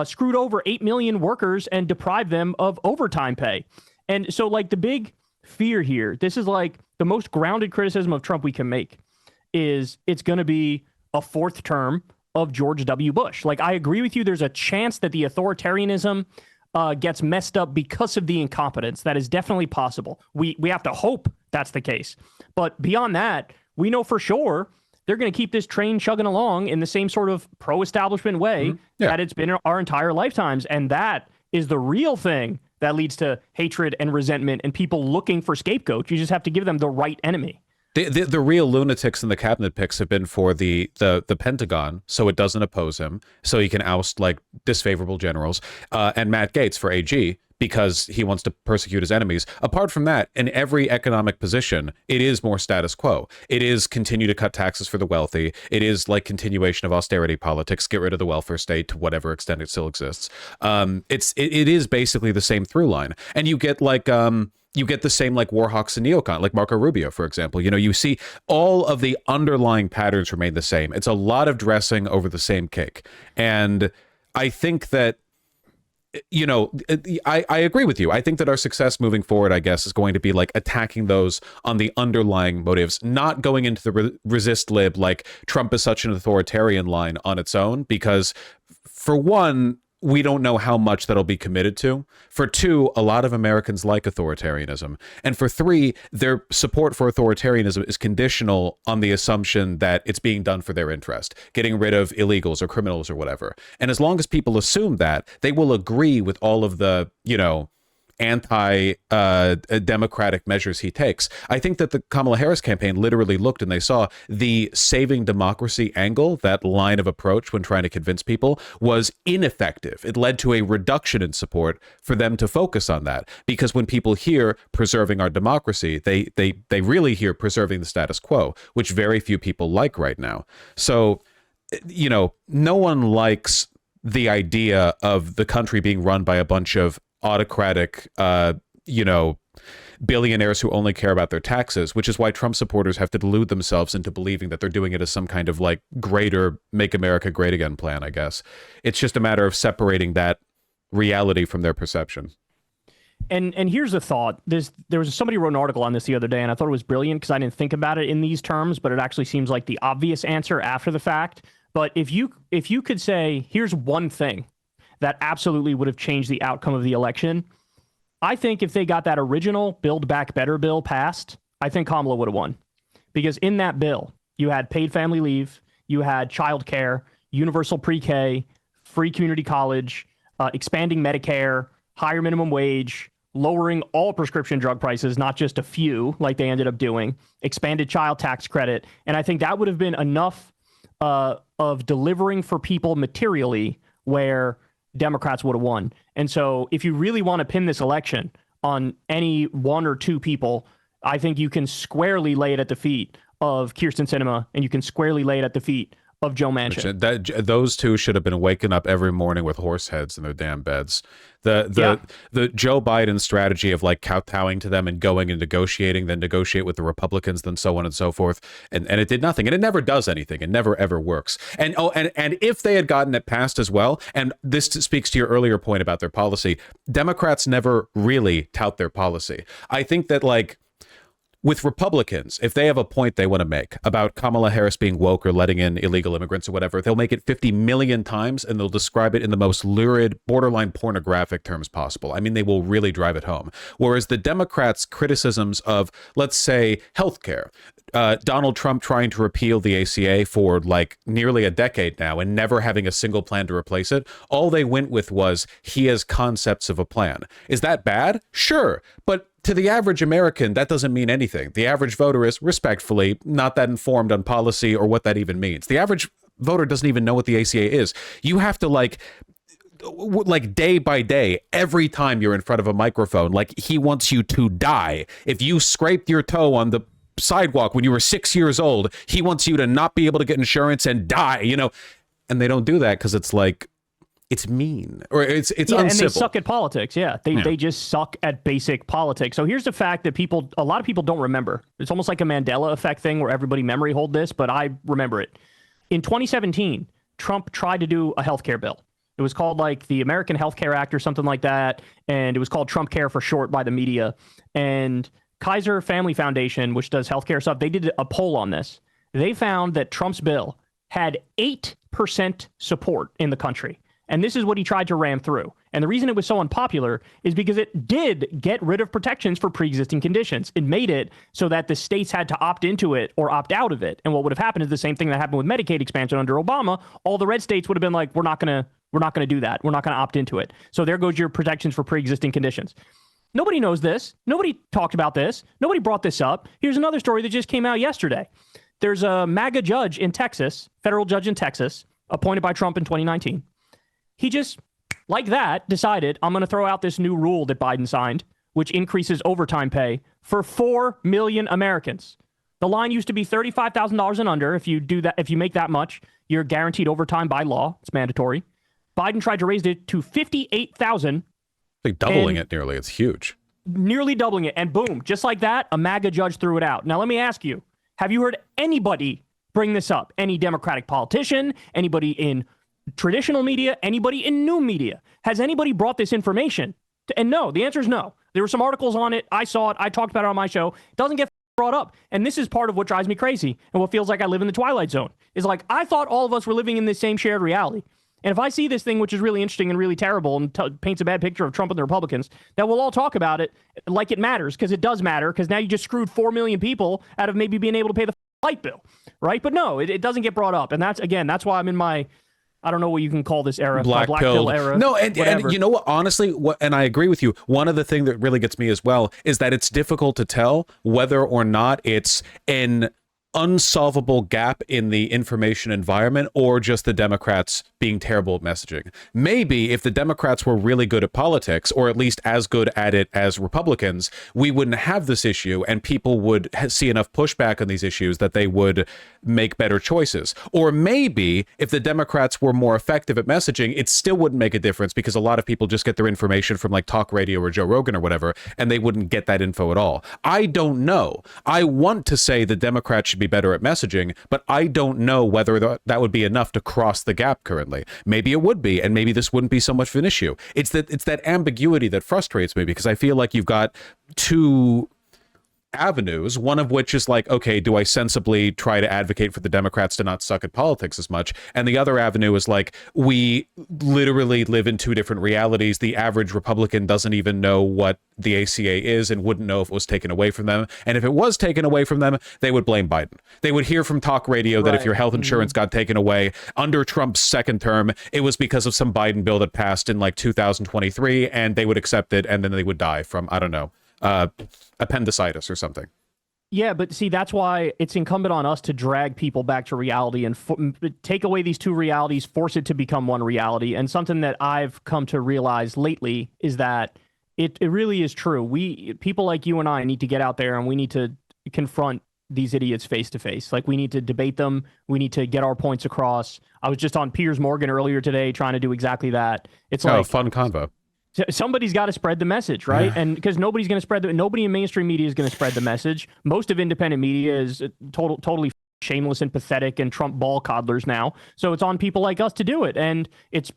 screwed over 8 million workers and deprived them of overtime pay. And so, like, the big fear here, this is like the most grounded criticism of Trump we can make, is it's going to be a fourth term of George W. Bush. Like, I agree with you. There's a chance that the authoritarianism gets messed up because of the incompetence. That is definitely possible. We have to hope that's the case. But beyond that, we know for sure they're going to keep this train chugging along in the same sort of pro-establishment way that it's been our entire lifetimes. And that is the real thing that leads to hatred and resentment and people looking for scapegoats. You just have to give them the right enemy. The real lunatics in the cabinet picks have been for the Pentagon, so it doesn't oppose him, so he can oust like disfavorable generals, and Matt Gaetz for AG, because he wants to persecute his enemies. Apart from that, in every economic position, it is more status quo. It is continue to cut taxes for the wealthy. It is like continuation of austerity politics, get rid of the welfare state to whatever extent it still exists. It is basically the same through line, and you get like you get the same like warhawks and neocon, like Marco Rubio, for example. You know, you see all of the underlying patterns remain the same. It's a lot of dressing over the same cake. And I think that, you know, I agree with you. I think that our success moving forward, I guess, is going to be like attacking those on the underlying motives, not going into the resist lib like Trump is such an authoritarian line on its own, because for one, we don't know how much that'll be committed to. For two, a lot of Americans like authoritarianism. And for three, their support for authoritarianism is conditional on the assumption that it's being done for their interest, getting rid of illegals or criminals or whatever. And as long as people assume that, they will agree with all of the, you know, anti-democratic measures he takes. I think that the Kamala Harris campaign literally looked and they saw the saving democracy angle, that line of approach when trying to convince people, was ineffective. It led to a reduction in support for them to focus on that, because when people hear preserving our democracy, they really hear preserving the status quo, which very few people like right now. So, you know, no one likes the idea of the country being run by a bunch of autocratic, you know, billionaires who only care about their taxes, which is why Trump supporters have to delude themselves into believing that they're doing it as some kind of like greater Make America Great Again plan, I guess. It's just a matter of separating that reality from their perception. And here's a thought. There was somebody who wrote an article on this the other day, and I thought it was brilliant because I didn't think about it in these terms, but it actually seems like the obvious answer after the fact. But if you could say, here's one thing that absolutely would have changed the outcome of the election, I think if they got that original Build Back Better bill passed, I think Kamala would have won. Because in that bill, you had paid family leave, you had childcare, universal pre-K, free community college, expanding Medicare, higher minimum wage, lowering all prescription drug prices, not just a few like they ended up doing, expanded child tax credit. And I think that would have been enough of delivering for people materially where Democrats would have won. And so if you really want to pin this election on any one or two people, I think you can squarely lay it at the feet of Kyrsten Sinema, and you can squarely lay it at the feet of Joe Manchin. Those two should have been waking up every morning with horse heads in their damn beds. The Joe Biden strategy of like kowtowing to them and going and negotiating, then negotiate with the Republicans, then so on and so forth, and it did nothing, and it never does anything. It never ever works. And if they had gotten it passed as well, and this speaks to your earlier point about their policy, Democrats never really tout their policy. I think that like with Republicans, if they have a point they want to make about Kamala Harris being woke or letting in illegal immigrants or whatever, they'll make it 50 million times and they'll describe it in the most lurid, borderline pornographic terms possible. I mean, they will really drive it home. Whereas the Democrats' criticisms of, let's say, healthcare, Donald Trump trying to repeal the ACA for like nearly a decade now and never having a single plan to replace it, all they went with was he has concepts of a plan. Is that bad? Sure. But to the average American, that doesn't mean anything. The average voter is, respectfully, not that informed on policy or what that even means. The average voter doesn't even know what the ACA is. You have to like day by day, every time you're in front of a microphone, like he wants you to die. If you scraped your toe on the sidewalk when you were 6 years old, he wants you to not be able to get insurance and die, you know. And they don't do that because it's like, it's mean or it's uncivil. And they suck at politics. They just suck at basic politics. So here's the fact that a lot of people don't remember. It's almost like a Mandela effect thing where everybody memory hold this, but I remember it. In 2017, Trump tried to do a healthcare bill. It was called like the American Health Care Act or something like that. And it was called Trump Care for short by the media. And Kaiser Family Foundation, which does healthcare stuff, they did a poll on this. They found that Trump's bill had 8% support in the country. And this is what he tried to ram through. And the reason it was so unpopular is because it did get rid of protections for pre-existing conditions. It made it so that the states had to opt into it or opt out of it. And what would have happened is the same thing that happened with Medicaid expansion under Obama. All the red states would have been like, we're not going to do that. We're not going to opt into it. So there goes your protections for pre-existing conditions. Nobody knows this. Nobody talked about this. Nobody brought this up. Here's another story that just came out yesterday. There's a MAGA judge in Texas, federal judge in Texas, appointed by Trump in 2019. He just, like that, decided, I'm going to throw out this new rule that Biden signed, which increases overtime pay for 4 million Americans. The line used to be $35,000 and under. If you do that, if you make that much, you're guaranteed overtime by law. It's mandatory. Biden tried to raise it to 58,000. Like doubling it nearly. It's huge. Nearly doubling it. And boom, just like that, a MAGA judge threw it out. Now, let me ask you, have you heard anybody bring this up? Any Democratic politician, anybody in traditional media, anybody in new media? Has anybody brought this information? And no, the answer is no. There were some articles on it. I saw it. I talked about it on my show. It doesn't get brought up. And this is part of what drives me crazy and what feels like I live in the Twilight Zone. Is like, I thought all of us were living in this same shared reality. And if I see this thing, which is really interesting and really terrible and paints a bad picture of Trump and the Republicans, that we'll all talk about it like it matters, because it does matter, because now you just screwed 4 million people out of maybe being able to pay the light bill, right? But no, it doesn't get brought up. And that's why I'm in my, I don't know what you can call this era, Blackpill era. No, and you know what, honestly, and I agree with you, one of the things that really gets me as well is that it's difficult to tell whether or not it's an unsolvable gap in the information environment or just the Democrats being terrible at messaging. Maybe if the Democrats were really good at politics, or at least as good at it as Republicans, we wouldn't have this issue and people would see enough pushback on these issues that they would make better choices. Or maybe if the Democrats were more effective at messaging, it still wouldn't make a difference because a lot of people just get their information from like talk radio or Joe Rogan or whatever, and they wouldn't get that info at all. I don't know. I want to say the Democrats should be better at messaging, but I don't know whether that would be enough to cross the gap currently. Maybe it would be, and maybe this wouldn't be so much of an issue. It's that ambiguity that frustrates me, because I feel like you've got two avenues, one of which is like, okay, do I sensibly try to advocate for the Democrats to not suck at politics as much? And the other avenue is like, we literally live in two different realities. The average Republican doesn't even know what the ACA is and wouldn't know if it was taken away from them. And if it was taken away from them, they would blame Biden. They would hear from talk radio that if your health insurance got taken away under Trump's second term, it was because of some Biden bill that passed in like 2023, and they would accept it, and then they would die from, I don't know, appendicitis or something. Yeah, but see, that's why it's incumbent on us to drag people back to reality and take away these two realities, force it to become one reality. And something that I've come to realize lately is that it really is true. People like you and I need to get out there and we need to confront these idiots face to face. Like, we need to debate them. We need to get our points across. I was just on Piers Morgan earlier today trying to do exactly that. It's like fun convo. Somebody's got to spread the message, right? And because nobody's going to nobody in mainstream media is going to spread the message. Most of independent media is totally shameless and pathetic and Trump ball coddlers now. So it's on people like us to do it. And it's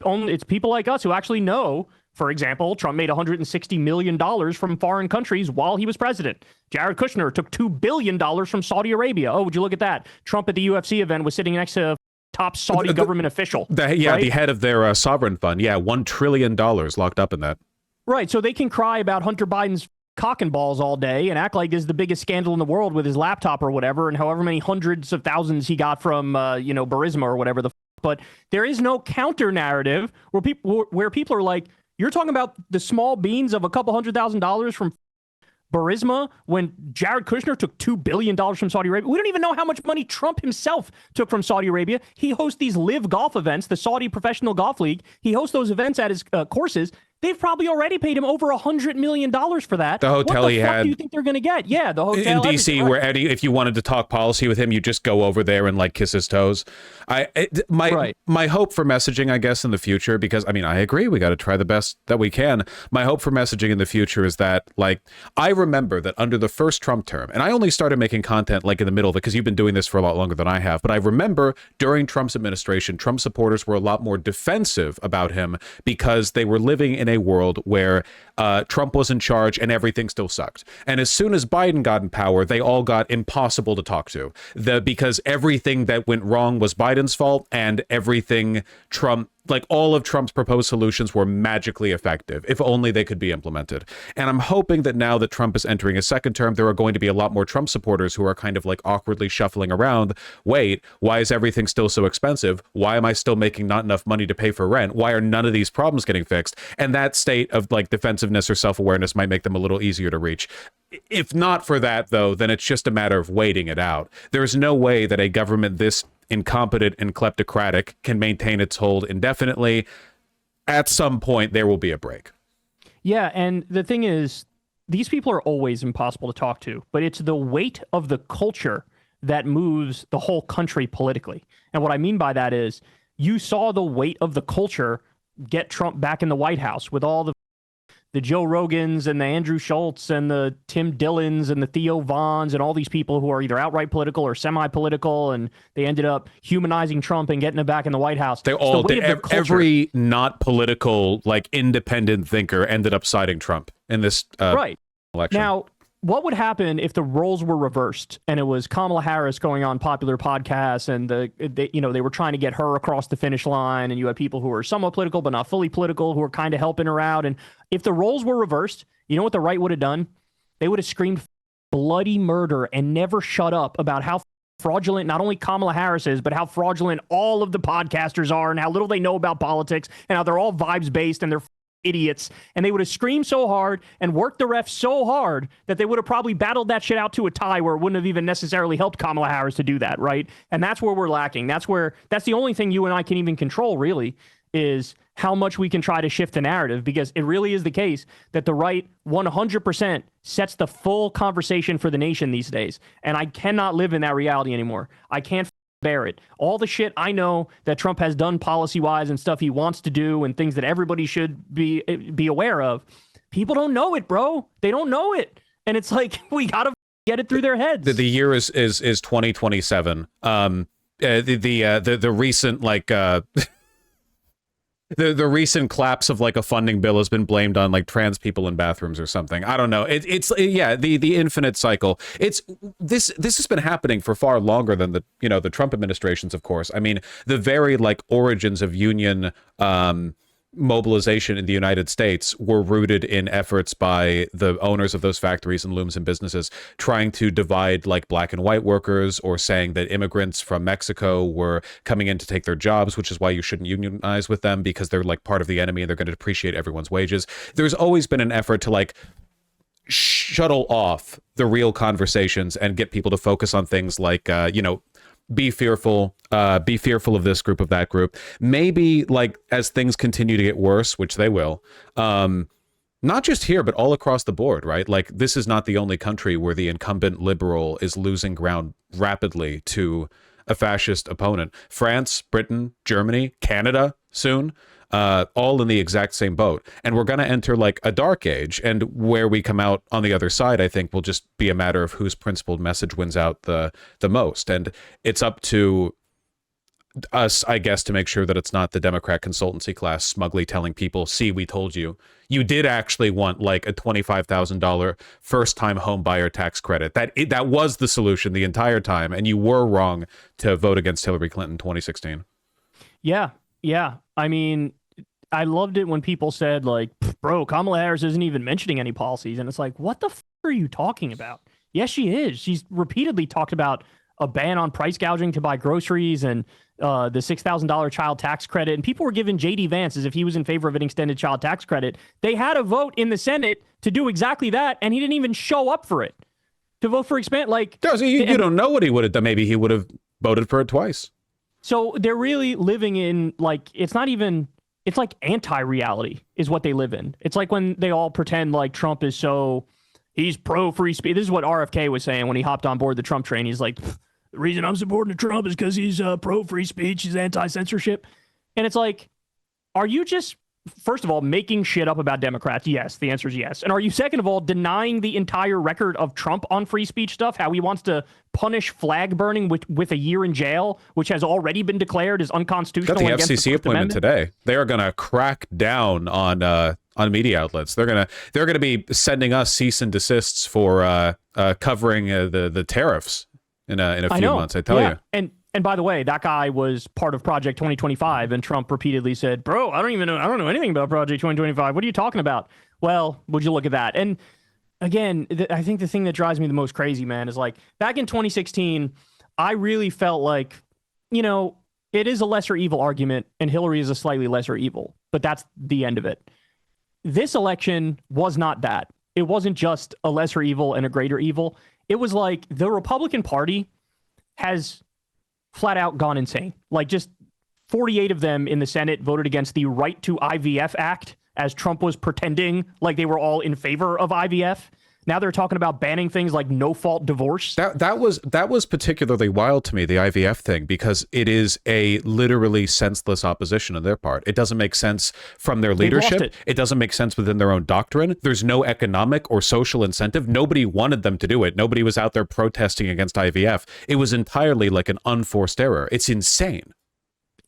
people like us who actually know For example, Trump made $160 million from foreign countries while he was president. Jared Kushner took $2 billion from Saudi Arabia. Oh, would you look at that? Trump at the UFC event was sitting next to a top Saudi government official. Right? The head of their sovereign fund. Yeah, $1 trillion locked up in that. Right, so they can cry about Hunter Biden's cock and balls all day and act like this is the biggest scandal in the world with his laptop or whatever, and however many hundreds of thousands he got from, Burisma or whatever but there is no counter narrative where people are like, you're talking about the small beans of a couple $100,000 from Burisma when Jared Kushner took $2 billion from Saudi Arabia. We don't even know how much money Trump himself took from Saudi Arabia. He hosts these live golf events, the Saudi Professional Golf League. He hosts those events at his courses. They've probably already paid him over $100 million for that. The hotel he had. What do you think they're going to get? Yeah, the hotel in D.C. everything. Where Eddie, if you wanted to talk policy with him, you just go over there and like kiss his toes. My hope for messaging, I guess, in the future, because I mean, I agree, we got to try the best that we can. My hope for messaging in the future is that, like, I remember that under the first Trump term, and I only started making content like in the middle of it because you've been doing this for a lot longer than I have. But I remember during Trump's administration, Trump supporters were a lot more defensive about him because they were living in a world where Trump was in charge and everything still sucked. And as soon as Biden got in power, they all got impossible to talk to. Because everything that went wrong was Biden's fault, and everything Trump, like all of Trump's proposed solutions were magically effective, if only they could be implemented. And I'm hoping that now that Trump is entering a second term, there are going to be a lot more Trump supporters who are kind of like awkwardly shuffling around. Wait, why is everything still so expensive? Why am I still making not enough money to pay for rent? Why are none of these problems getting fixed? And that state of like defensiveness or self-awareness might make them a little easier to reach. If not for that, though, then it's just a matter of waiting it out. There's no way that a government this incompetent and kleptocratic can maintain its hold indefinitely. At some point, there will be a break. Yeah, and the thing is, these people are always impossible to talk to, but it's the weight of the culture that moves the whole country politically. And what I mean by that is, you saw the weight of the culture get Trump back in the White House with all the Joe Rogans and the Andrew Schultz and the Tim Dillons and the Theo Vons and all these people who are either outright political or semi-political, and they ended up humanizing Trump and getting him back in the White House. They all did. Every not political, like independent thinker ended up siding Trump in this election. Now, what would happen if the roles were reversed and it was Kamala Harris going on popular podcasts and they were trying to get her across the finish line, and you had people who were somewhat political but not fully political who were kind of helping her out? And if the roles were reversed, you know what the right would have done? They would have screamed bloody murder and never shut up about how fraudulent not only Kamala Harris is, but how fraudulent all of the podcasters are and how little they know about politics and how they're all vibes based and they're idiots. And they would have screamed so hard and worked the refs so hard that they would have probably battled that shit out to a tie where it wouldn't have even necessarily helped Kamala Harris to do that, right? And that's where we're lacking. That's the only thing you and I can even control, really, is how much we can try to shift the narrative, because it really is the case that the right 100% sets the full conversation for the nation these days. And I cannot live in that reality anymore. I can't bear it. All the shit I know that Trump has done policy-wise and stuff he wants to do and things that everybody should be aware of, people don't know it, bro. They don't know it. And it's like, we got to get it through their heads. The year is 2027. The recent, like... The recent collapse of like a funding bill has been blamed on like trans people in bathrooms or something. I don't know. The infinite cycle. This has been happening for far longer than the Trump administrations, of course. I mean, the very like origins of union mobilization in the United States were rooted in efforts by the owners of those factories and looms and businesses trying to divide like black and white workers, or saying that immigrants from Mexico were coming in to take their jobs, which is why you shouldn't unionize with them because they're like part of the enemy and they're going to depreciate everyone's wages. There's always been an effort to like shuttle off the real conversations and get people to focus on things like, be fearful of this group, of that group. Maybe like as things continue to get worse, which they will, not just here, but all across the board, right? Like this is not the only country where the incumbent liberal is losing ground rapidly to a fascist opponent. France, Britain, Germany, Canada soon, all in the exact same boat. And we're going to enter like a dark age, and where we come out on the other side, I think, will just be a matter of whose principled message wins out the most. And it's up to us, I guess, to make sure that it's not the Democrat consultancy class smugly telling people, see, we told you. You did actually want like a $25,000 first-time home buyer tax credit. That was the solution the entire time, and you were wrong to vote against Hillary Clinton in 2016. Yeah. I mean, I loved it when people said, like, bro, Kamala Harris isn't even mentioning any policies. And it's like, what the f are you talking about? Yes, she is. She's repeatedly talked about a ban on price gouging to buy groceries and the $6,000 child tax credit. And people were giving J.D. Vance as if he was in favor of an extended child tax credit. They had a vote in the Senate to do exactly that, and he didn't even show up for it. To vote for expand, like... You don't know what he would have done. Maybe he would have voted for it twice. So they're really living in, like, it's not even... It's like anti-reality is what they live in. It's like when they all pretend like Trump is so... He's pro-free speech. This is what RFK was saying when he hopped on board the Trump train. He's like, the reason I'm supporting Trump is because he's pro-free speech. He's anti-censorship. And it's like, are you just, first of all, making shit up about Democrats? Yes, the answer is yes. And are you, second of all, denying the entire record of Trump on free speech stuff? How he wants to punish flag burning with a year in jail, which has already been declared as unconstitutional. Got the FCC appointment today. They are going to crack down on media outlets. They're gonna be sending us cease and desists for covering the tariffs in a few months. I tell you. And by the way, that guy was part of Project 2025, and Trump repeatedly said, "Bro, I don't know anything about Project 2025. What are you talking about?" Well, would you look at that? And again, I think the thing that drives me the most crazy, man, is like back in 2016, I really felt like, it is a lesser evil argument, and Hillary is a slightly lesser evil, but that's the end of it. This election was not that. It wasn't just a lesser evil and a greater evil. It was like the Republican Party has flat out gone insane. Like just 48 of them in the Senate voted against the Right to IVF Act as Trump was pretending like they were all in favor of IVF. Now they're talking about banning things like no-fault divorce. That was particularly wild to me, the IVF thing, because it is a literally senseless opposition on their part. It doesn't make sense from their leadership. It doesn't make sense within their own doctrine. There's no economic or social incentive. Nobody wanted them to do it. Nobody was out there protesting against IVF. It was entirely like an unforced error. It's insane.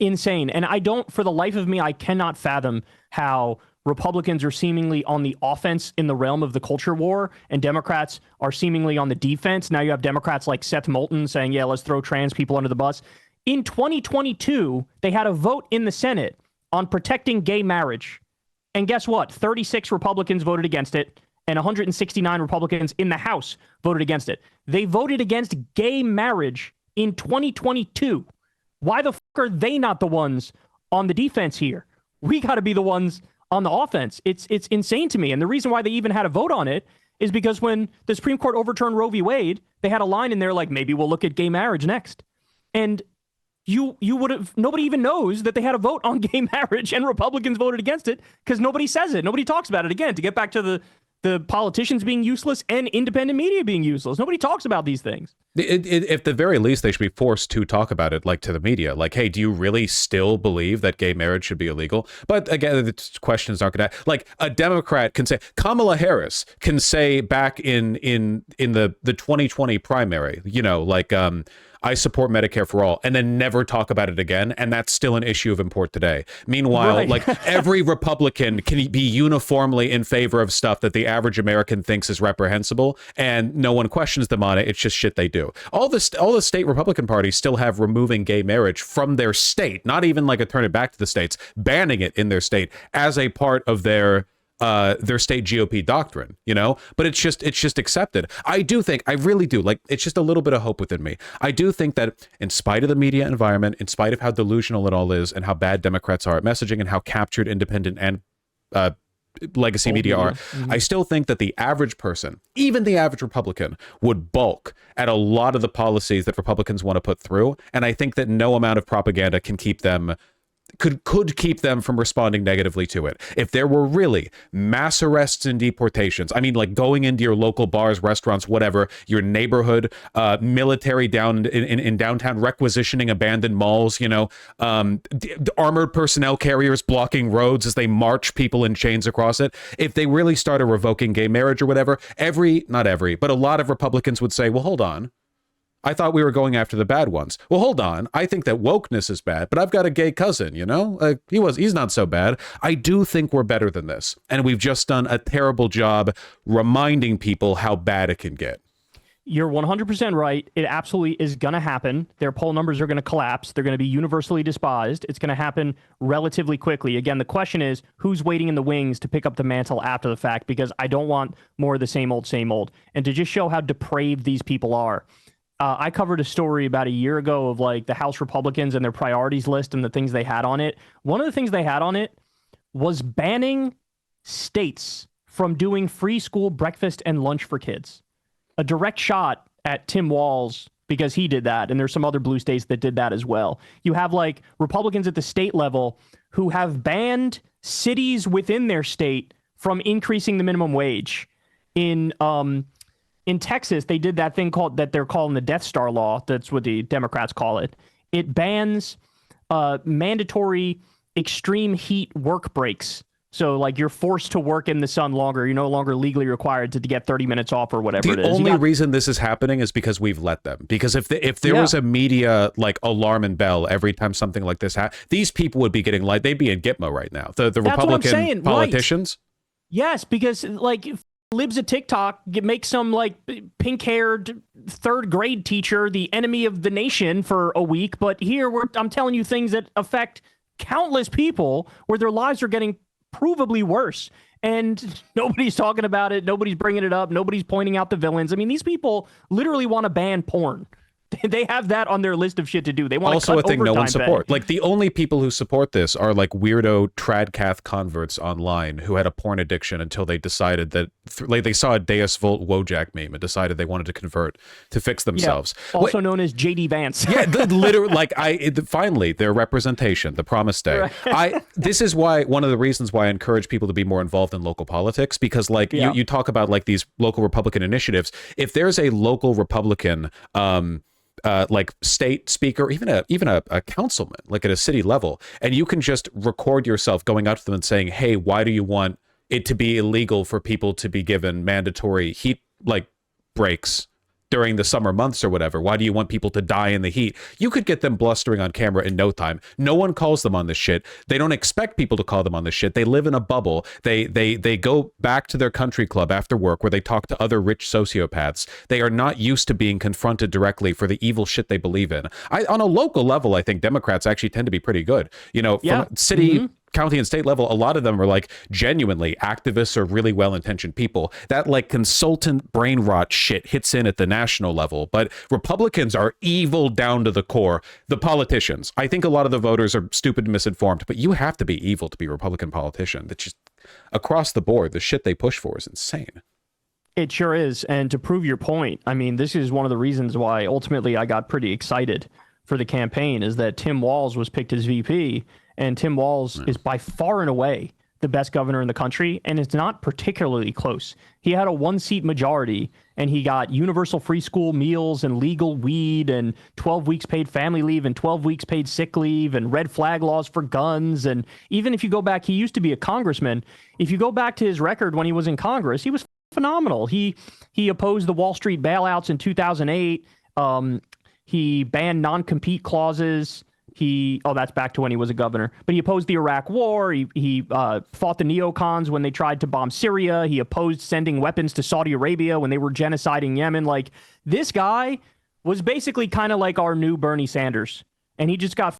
Insane. And for the life of me, I cannot fathom how Republicans are seemingly on the offense in the realm of the culture war, and Democrats are seemingly on the defense. Now you have Democrats like Seth Moulton saying, yeah, let's throw trans people under the bus. In 2022, they had a vote in the Senate on protecting gay marriage. And guess what? 36 Republicans voted against it, and 169 Republicans in the House voted against it. They voted against gay marriage in 2022. Why the fuck are they not the ones on the defense here? We got to be the ones on the offense. It's insane to me. And the reason why they even had a vote on it is because when the Supreme Court overturned Roe v. Wade, they had a line in there like, maybe we'll look at gay marriage next. And you would have, nobody even knows that they had a vote on gay marriage and Republicans voted against it because nobody says it. Nobody talks about it. Again, to get back to the politicians being useless and independent media being useless. Nobody talks about these things. At the very least, they should be forced to talk about it, like to the media. Like, hey, do you really still believe that gay marriage should be illegal? But again, the questions aren't going to... Like, a Democrat can say... Kamala Harris can say back in the 2020 primary, I support Medicare for all, and then never talk about it again, and that's still an issue of import today. Meanwhile, like every Republican can be uniformly in favor of stuff that the average American thinks is reprehensible, and no one questions them on it. It's just shit they do. All the state Republican parties still have removing gay marriage from their state, not even like a turn it back to the states, banning it in their state as a part of their state GOP doctrine, but it's just accepted. I really do. Like, it's just a little bit of hope within me. I do think that in spite of the media environment, in spite of how delusional it all is and how bad Democrats are at messaging and how captured independent and legacy media are, I still think that the average person, even the average Republican, would balk at a lot of the policies that Republicans want to put through. And I think that no amount of propaganda can keep them could keep them from responding negatively to it. If there were really mass arrests and deportations, I mean, like going into your local bars, restaurants, whatever, your neighborhood, military down in downtown requisitioning abandoned malls, armored personnel carriers blocking roads as they march people in chains across it. If they really started revoking gay marriage or whatever, not every, but a lot of Republicans would say, well, hold on. I thought we were going after the bad ones. Well, hold on. I think that wokeness is bad, but I've got a gay cousin, you know? He's not so bad. I do think we're better than this. And we've just done a terrible job reminding people how bad it can get. You're 100% right. It absolutely is going to happen. Their poll numbers are going to collapse. They're going to be universally despised. It's going to happen relatively quickly. Again, the question is, who's waiting in the wings to pick up the mantle after the fact? Because I don't want more of the same old, same old. And to just show how depraved these people are, I covered a story about a year ago of like the House Republicans and their priorities list and the things they had on it. One of the things they had on it was banning states from doing free school breakfast and lunch for kids. A direct shot at Tim Walz because he did that. And there's some other blue states that did that as well. You have like Republicans at the state level who have banned cities within their state from increasing the minimum wage. In Texas, they did that thing that they're calling the Death Star law. That's what the Democrats call it. It bans mandatory extreme heat work breaks. So, like, you're forced to work in the sun longer. You're no longer legally required to get 30 minutes off or whatever it is. The only reason this is happening is because we've let them. Because if there was a media, like, alarm and bell every time something like this happened, these people would be getting, like, they'd be in Gitmo right now. The Republican politicians. Right. Yes, because, like, libs of TikTok make some, like, pink-haired third grade teacher the enemy of the nation for a week. But here, I'm telling you things that affect countless people where their lives are getting provably worse, and nobody's talking about it. Nobody's bringing it up. Nobody's pointing out the villains. I mean, these people literally want to ban porn. They have that on their list of shit to do. They want also to cut a thing no one supports. pay. Like, the only people who support this are like weirdo tradcath converts online who had a porn addiction until they decided that they saw a Deus Vult Wojak meme and decided they wanted to convert to fix themselves. Yeah, also known as JD Vance. Yeah, literally, like finally their representation, the promised day. Right. This is why one of the reasons why I encourage people to be more involved in local politics, because like you talk about like these local Republican initiatives. If there's a local Republican like state speaker, even a councilman, like at a city level, and you can just record yourself going out to them and saying, hey, why do you want it to be illegal for people to be given mandatory heat like breaks during the summer months or whatever? Why do you want people to die in the heat? You could get them blustering on camera in no time. No one calls them on this shit. They don't expect people to call them on this shit. They live in a bubble. They go back to their country club after work where they talk to other rich sociopaths. They are not used to being confronted directly for the evil shit they believe in. On a local level, I think Democrats actually tend to be pretty good. You know, from city, county, and state level, a lot of them are like genuinely activists or really well-intentioned people. That like consultant brain rot shit hits in at the national level, but Republicans are evil down to the core. The politicians, I think a lot of the voters are stupid and misinformed, but you have to be evil to be a Republican politician. That's just across the board. The shit they push for is insane. It sure is. And to prove your point, I mean, this is one of the reasons why ultimately I got pretty excited for the campaign, is that Tim Walz was picked as VP. And Tim Walz is by far and away the best governor in the country, and it's not particularly close. He had a one-seat majority, and he got universal free school meals and legal weed and 12 weeks paid family leave and 12 weeks paid sick leave and red flag laws for guns. And even if you go back, he used to be a congressman. If you go back to his record when he was in Congress, he was phenomenal. He opposed the Wall Street bailouts in 2008. He banned non-compete clauses. That's back to when he was a governor, but he opposed the Iraq war. He fought the neocons when they tried to bomb Syria. He opposed sending weapons to Saudi Arabia when they were genociding Yemen. Like, this guy was basically kind of like our new Bernie Sanders, and he just got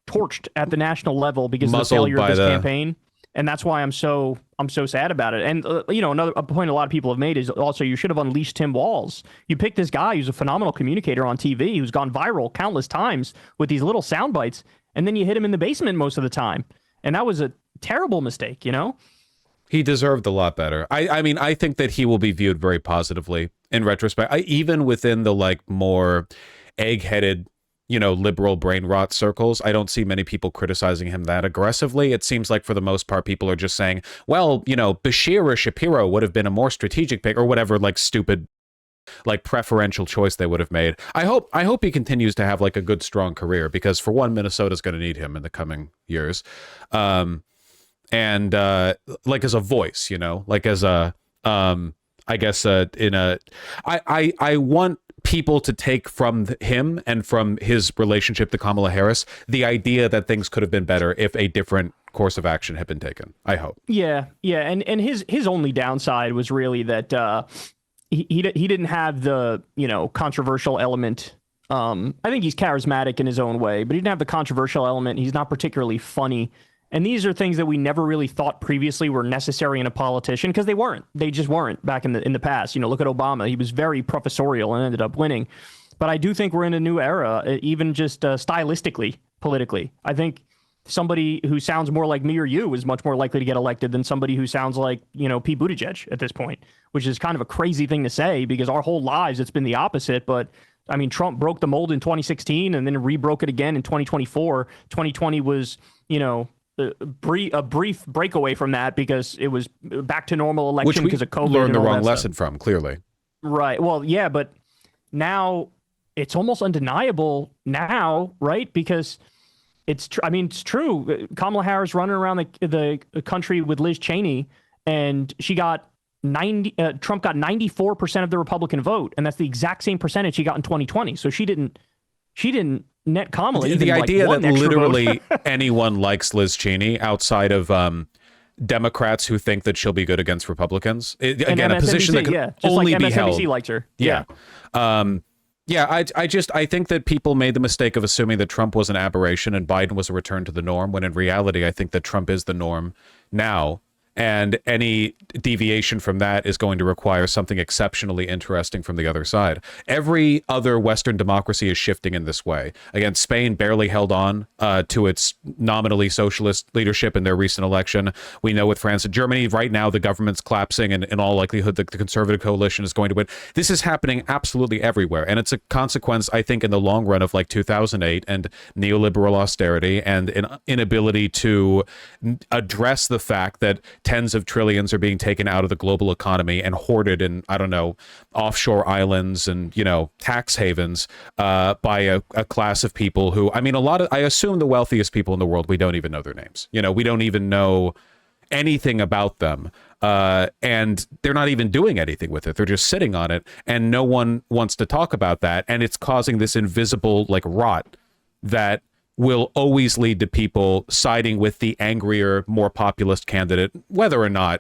torched at the national level because of the failure of this campaign. And that's why I'm so sad about it. And another point a lot of people have made is also you should have unleashed Tim Walz. You picked this guy who's a phenomenal communicator on TV, who's gone viral countless times with these little sound bites, and then you hit him in the basement most of the time. And that was a terrible mistake, you know? He deserved a lot better. I mean, I think that he will be viewed very positively in retrospect. Even within the like more egg-headed, liberal brain rot circles, I don't see many people criticizing him that aggressively. It seems like for the most part, people are just saying, well, Bashir or Shapiro would have been a more strategic pick or whatever, like stupid, like preferential choice they would have made. I hope he continues to have like a good, strong career, because for one, Minnesota's going to need him in the coming years. And like as a voice, like as a, I guess I want people to take from him and from his relationship to Kamala Harris the idea that things could have been better if a different course of action had been taken. I hope. Yeah, and his only downside was really that he didn't have the controversial element. I think he's charismatic in his own way, but he didn't have the controversial element. He's not particularly funny. And these are things that we never really thought previously were necessary in a politician, because they weren't. They just weren't back in the past. Look at Obama. He was very professorial and ended up winning. But I do think we're in a new era, even just stylistically, politically. I think somebody who sounds more like me or you is much more likely to get elected than somebody who sounds like, Pete Buttigieg at this point, which is kind of a crazy thing to say, because our whole lives it's been the opposite. But I mean, Trump broke the mold in 2016 and then rebroke it again in 2024. 2020 was, a brief breakaway from that, because it was back to normal election because of COVID. Learned the wrong lesson from, clearly. Right. Well, yeah, but now it's almost undeniable now, right? Because it's true. Kamala Harris running around the country with Liz Cheney, and she got Trump got 94% of the Republican vote, and that's the exact same percentage she got in 2020. So she didn't net Kamala. The idea that literally anyone likes Liz Cheney outside of Democrats who think that she'll be good against Republicans. Again, a position that can only be held. MSNBC likes her. Yeah. I think that people made the mistake of assuming that Trump was an aberration and Biden was a return to the norm, when in reality, I think that Trump is the norm now. And any deviation from that is going to require something exceptionally interesting from the other side. Every other Western democracy is shifting in this way. Again, Spain barely held on to its nominally socialist leadership in their recent election. We know with France and Germany, right now the government's collapsing, and in all likelihood, the conservative coalition is going to win. This is happening absolutely everywhere. And it's a consequence, I think, in the long run of like 2008 and neoliberal austerity and an inability to address the fact that tens of trillions are being taken out of the global economy and hoarded in, offshore islands and, tax havens by a class of people who, I assume the wealthiest people in the world, we don't even know their names. We don't even know anything about them. And they're not even doing anything with it. They're just sitting on it. And no one wants to talk about that. And it's causing this invisible rot that will always lead to people siding with the angrier, more populist candidate, whether or not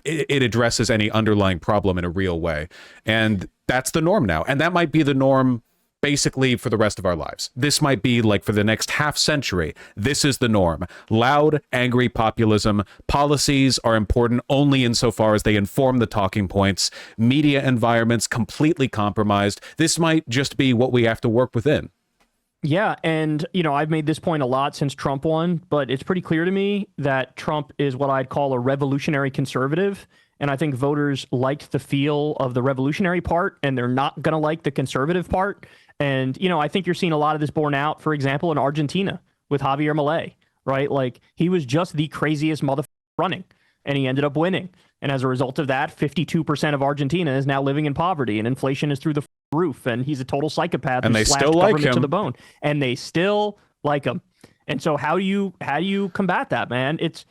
it addresses any underlying problem in a real way. And that's the norm now. And that might be the norm basically for the rest of our lives. This might be for the next half century. This is the norm. Loud, angry populism. Policies are important only insofar as they inform the talking points. Media environments completely compromised. This might just be what we have to work within. Yeah, and, I've made this point a lot since Trump won, but it's pretty clear to me that Trump is what I'd call a revolutionary conservative, and I think voters liked the feel of the revolutionary part, and they're not going to like the conservative part. And, I think you're seeing a lot of this borne out, for example, in Argentina with Javier Milei, right? He was just the craziest motherfucker running, and he ended up winning. And as a result of that, 52% of Argentina is now living in poverty, and inflation is through the roof, and he's a total psychopath and who they slashed still like government him to the bone, and they still like him. And so how do you combat that, man? It's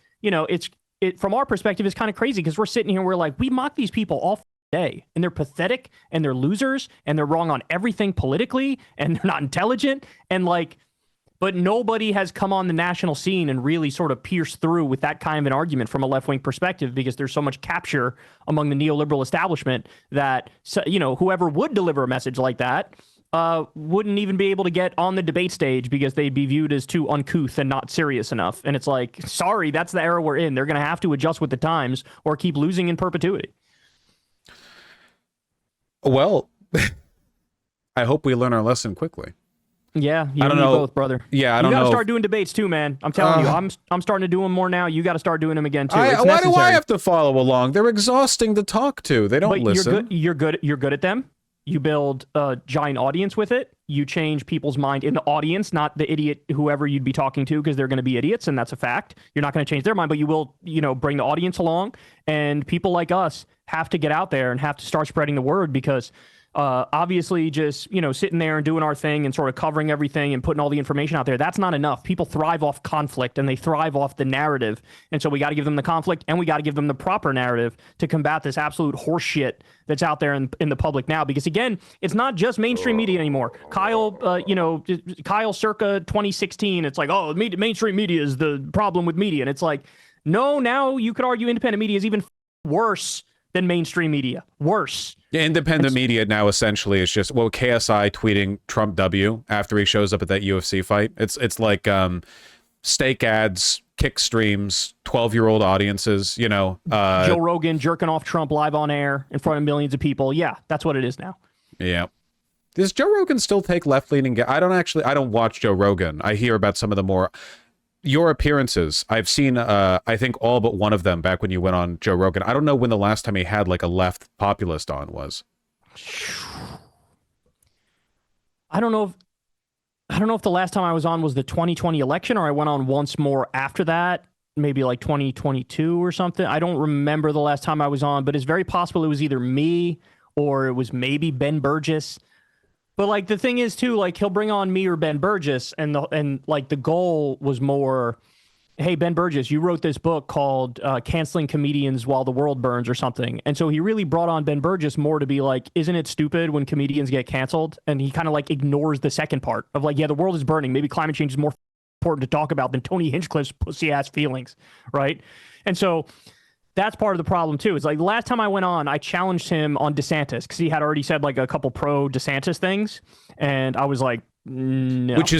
from our perspective, it's kind of crazy, because we're sitting here and we're like, we mock these people all day, and they're pathetic, and they're losers, and they're wrong on everything politically, and they're not intelligent, and but nobody has come on the national scene and really sort of pierced through with that kind of an argument from a left-wing perspective, because there's so much capture among the neoliberal establishment that, whoever would deliver a message like that wouldn't even be able to get on the debate stage, because they'd be viewed as too uncouth and not serious enough. And it's sorry, that's the era we're in. They're going to have to adjust with the times or keep losing in perpetuity. Well, I hope we learn our lesson quickly. Yeah, you and me both, brother. Yeah, I don't know. You got to start doing debates too, man. I'm telling you, I'm starting to do them more now. You got to start doing them again too. Why do I have to follow along? They're exhausting to talk to. They don't listen. You're good at them. You build a giant audience with it. You change people's mind in the audience, not the idiot whoever you'd be talking to, because they're going to be idiots, and that's a fact. You're not going to change their mind, but you will, bring the audience along. And people like us have to get out there and have to start spreading the word, because obviously just, sitting there and doing our thing and sort of covering everything and putting all the information out there. That's not enough. People thrive off conflict and they thrive off the narrative. And so we got to give them the conflict and we got to give them the proper narrative to combat this absolute horseshit that's out there in the public now. Because again, it's not just mainstream media anymore. Kyle circa 2016, it's like, oh, mainstream media is the problem with media. And it's like, no, now you could argue independent media is even worse than mainstream media. Worse. Yeah, independent media now essentially is just, KSI tweeting Trump W after he shows up at that UFC fight. It's like steak ads, kick streams, 12-year-old audiences, Joe Rogan jerking off Trump live on air in front of millions of people. Yeah, that's what it is now. Yeah. Does Joe Rogan still take left-leaning? I don't watch Joe Rogan. I hear about some of the more... Your appearances, I've seen, I think all but one of them back when you went on Joe Rogan. I don't know when the last time he had like a left populist on was. I don't know if the last time I was on was the 2020 election or I went on once more after that, maybe like 2022 or something. I don't remember the last time I was on, but it's very possible it was either me or it was maybe Ben Burgess. But like the thing is too, like he'll bring on me or Ben Burgess, and the goal was more, hey Ben Burgess, you wrote this book called "Canceling Comedians While the World Burns" or something, and so he really brought on Ben Burgess more to be like, isn't it stupid when comedians get canceled? And he kind of like ignores the second part of like, yeah, the world is burning. Maybe climate change is more important to talk about than Tony Hinchcliffe's pussy ass feelings, right? And so. That's part of the problem, too. It's like the last time I went on, I challenged him on DeSantis because he had already said like a couple pro DeSantis things. And I was like, no. Which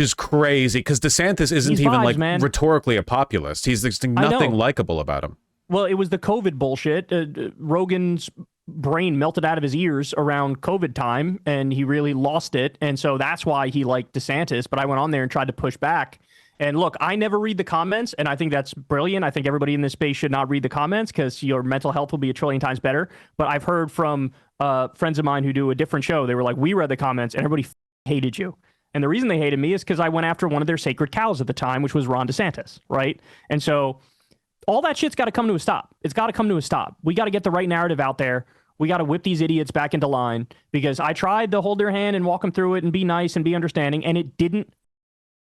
is crazy because DeSantis isn't even like rhetorically a populist. He's there's nothing likable about him. Well, it was the COVID bullshit. Rogan's brain melted out of his ears around COVID time and he really lost it. And so that's why he liked DeSantis. But I went on there and tried to push back. And look, I never read the comments, and I think that's brilliant. I think everybody in this space should not read the comments because your mental health will be a trillion times better. But I've heard from friends of mine who do a different show. They were like, we read the comments, and everybody hated you. And the reason they hated me is because I went after one of their sacred cows at the time, which was Ron DeSantis, right? And so all that shit's got to come to a stop. It's got to come to a stop. We got to get the right narrative out there. We got to whip these idiots back into line because I tried to hold their hand and walk them through it and be nice and be understanding, and it didn't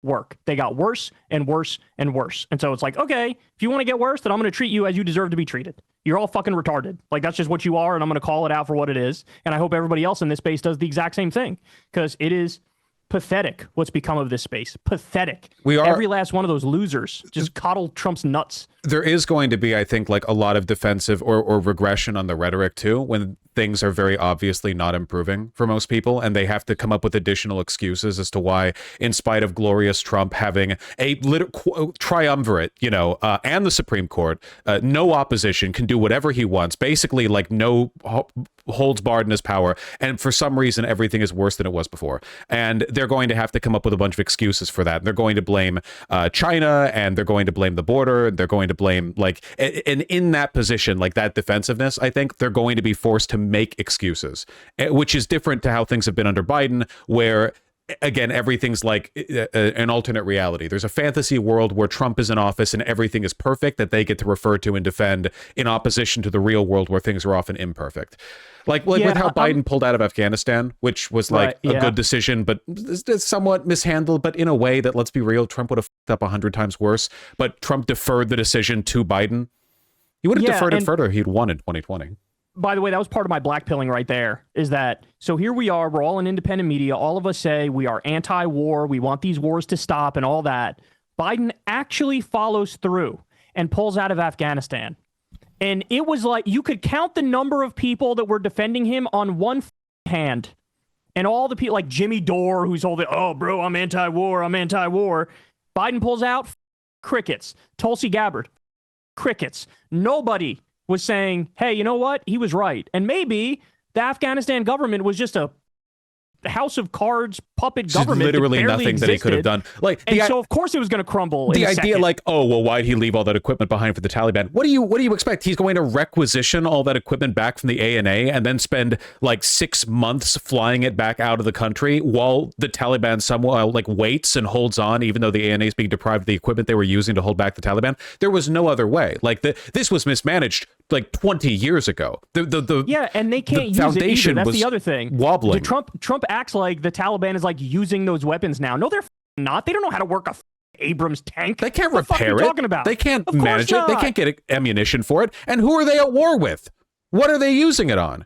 work. They got worse and worse and worse. And so it's like, okay, if you want to get worse, then I'm going to treat you as you deserve to be treated. You're all fucking retarded. Like, that's just what you are, and I'm going to call it out for what it is. And I hope everybody else in this space does the exact same thing because it is pathetic what's become of this space. Pathetic. Every last one of those losers just coddle Trump's nuts. There is going to be, I think, like a lot of defensive or regression on the rhetoric too when things are very obviously not improving for most people and they have to come up with additional excuses as to why, in spite of glorious Trump having a triumvirate, and the Supreme Court, no opposition, can do whatever he wants, basically like no holds barred in his power, and for some reason everything is worse than it was before. And they're going to have to come up with a bunch of excuses for that. They're going to blame China, and they're going to blame the border, they're going to blame and in that position, like that defensiveness, I think they're going to be forced to make excuses, which is different to how things have been under Biden, where again, everything's like an alternate reality. There's a fantasy world where Trump is in office and everything is perfect that they get to refer to and defend, in opposition to the real world where things are often imperfect. Like with how Biden pulled out of Afghanistan, which was like a good decision, but somewhat mishandled, but in a way that, let's be real, Trump would have fucked up 100 times worse. But Trump deferred the decision to Biden. He would have deferred it further. He'd won in 2020. By the way, that was part of my blackpilling right there, is that, so here we are, we're all in independent media, all of us say we are anti-war, we want these wars to stop and all that. Biden actually follows through and pulls out of Afghanistan. And it was like, you could count the number of people that were defending him on one hand. And all the people, like Jimmy Dore, who's holding, oh, bro, I'm anti-war, I'm anti-war. Biden pulls out, crickets. Tulsi Gabbard, crickets. Nobody was saying, hey, you know what? He was right. And maybe the Afghanistan government was just a House of Cards puppet There's government. literally that barely nothing existed. that he could have done. Like, and so of course it was going to crumble. The in a idea, second. like, oh well, why'd he leave all that equipment behind for the Taliban? What do you expect? He's going to requisition all that equipment back from the ANA and then spend like 6 months flying it back out of the country while the Taliban somehow like waits and holds on, even though the ANA is being deprived of the equipment they were using to hold back the Taliban. There was no other way. Like this was mismanaged like 20 years ago. Yeah, and they can't use it either. That's the other thing. Wobbling. Trump acts like the Taliban is like using those weapons now. No, they're not. They don't know how to work a Abrams tank. They can't what the repair fuck are it. you talking about? They can't Of course manage it. They not. can't get ammunition for it. And who are they at war with? What are they using it on?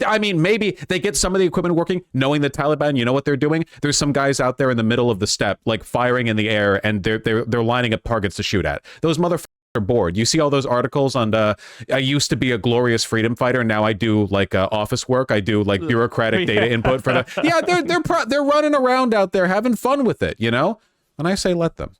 I mean, maybe they get some of the equipment working, knowing the Taliban, you know what they're doing? There's some guys out there in the middle of the steppe, like firing in the air, and they're lining up targets to shoot at. Those motherfuckers are bored. You see all those articles on I used to be a glorious freedom fighter. Now I do like office work. I do like bureaucratic data input for the. Yeah, they're running around out there having fun with it, you know? And I say let them.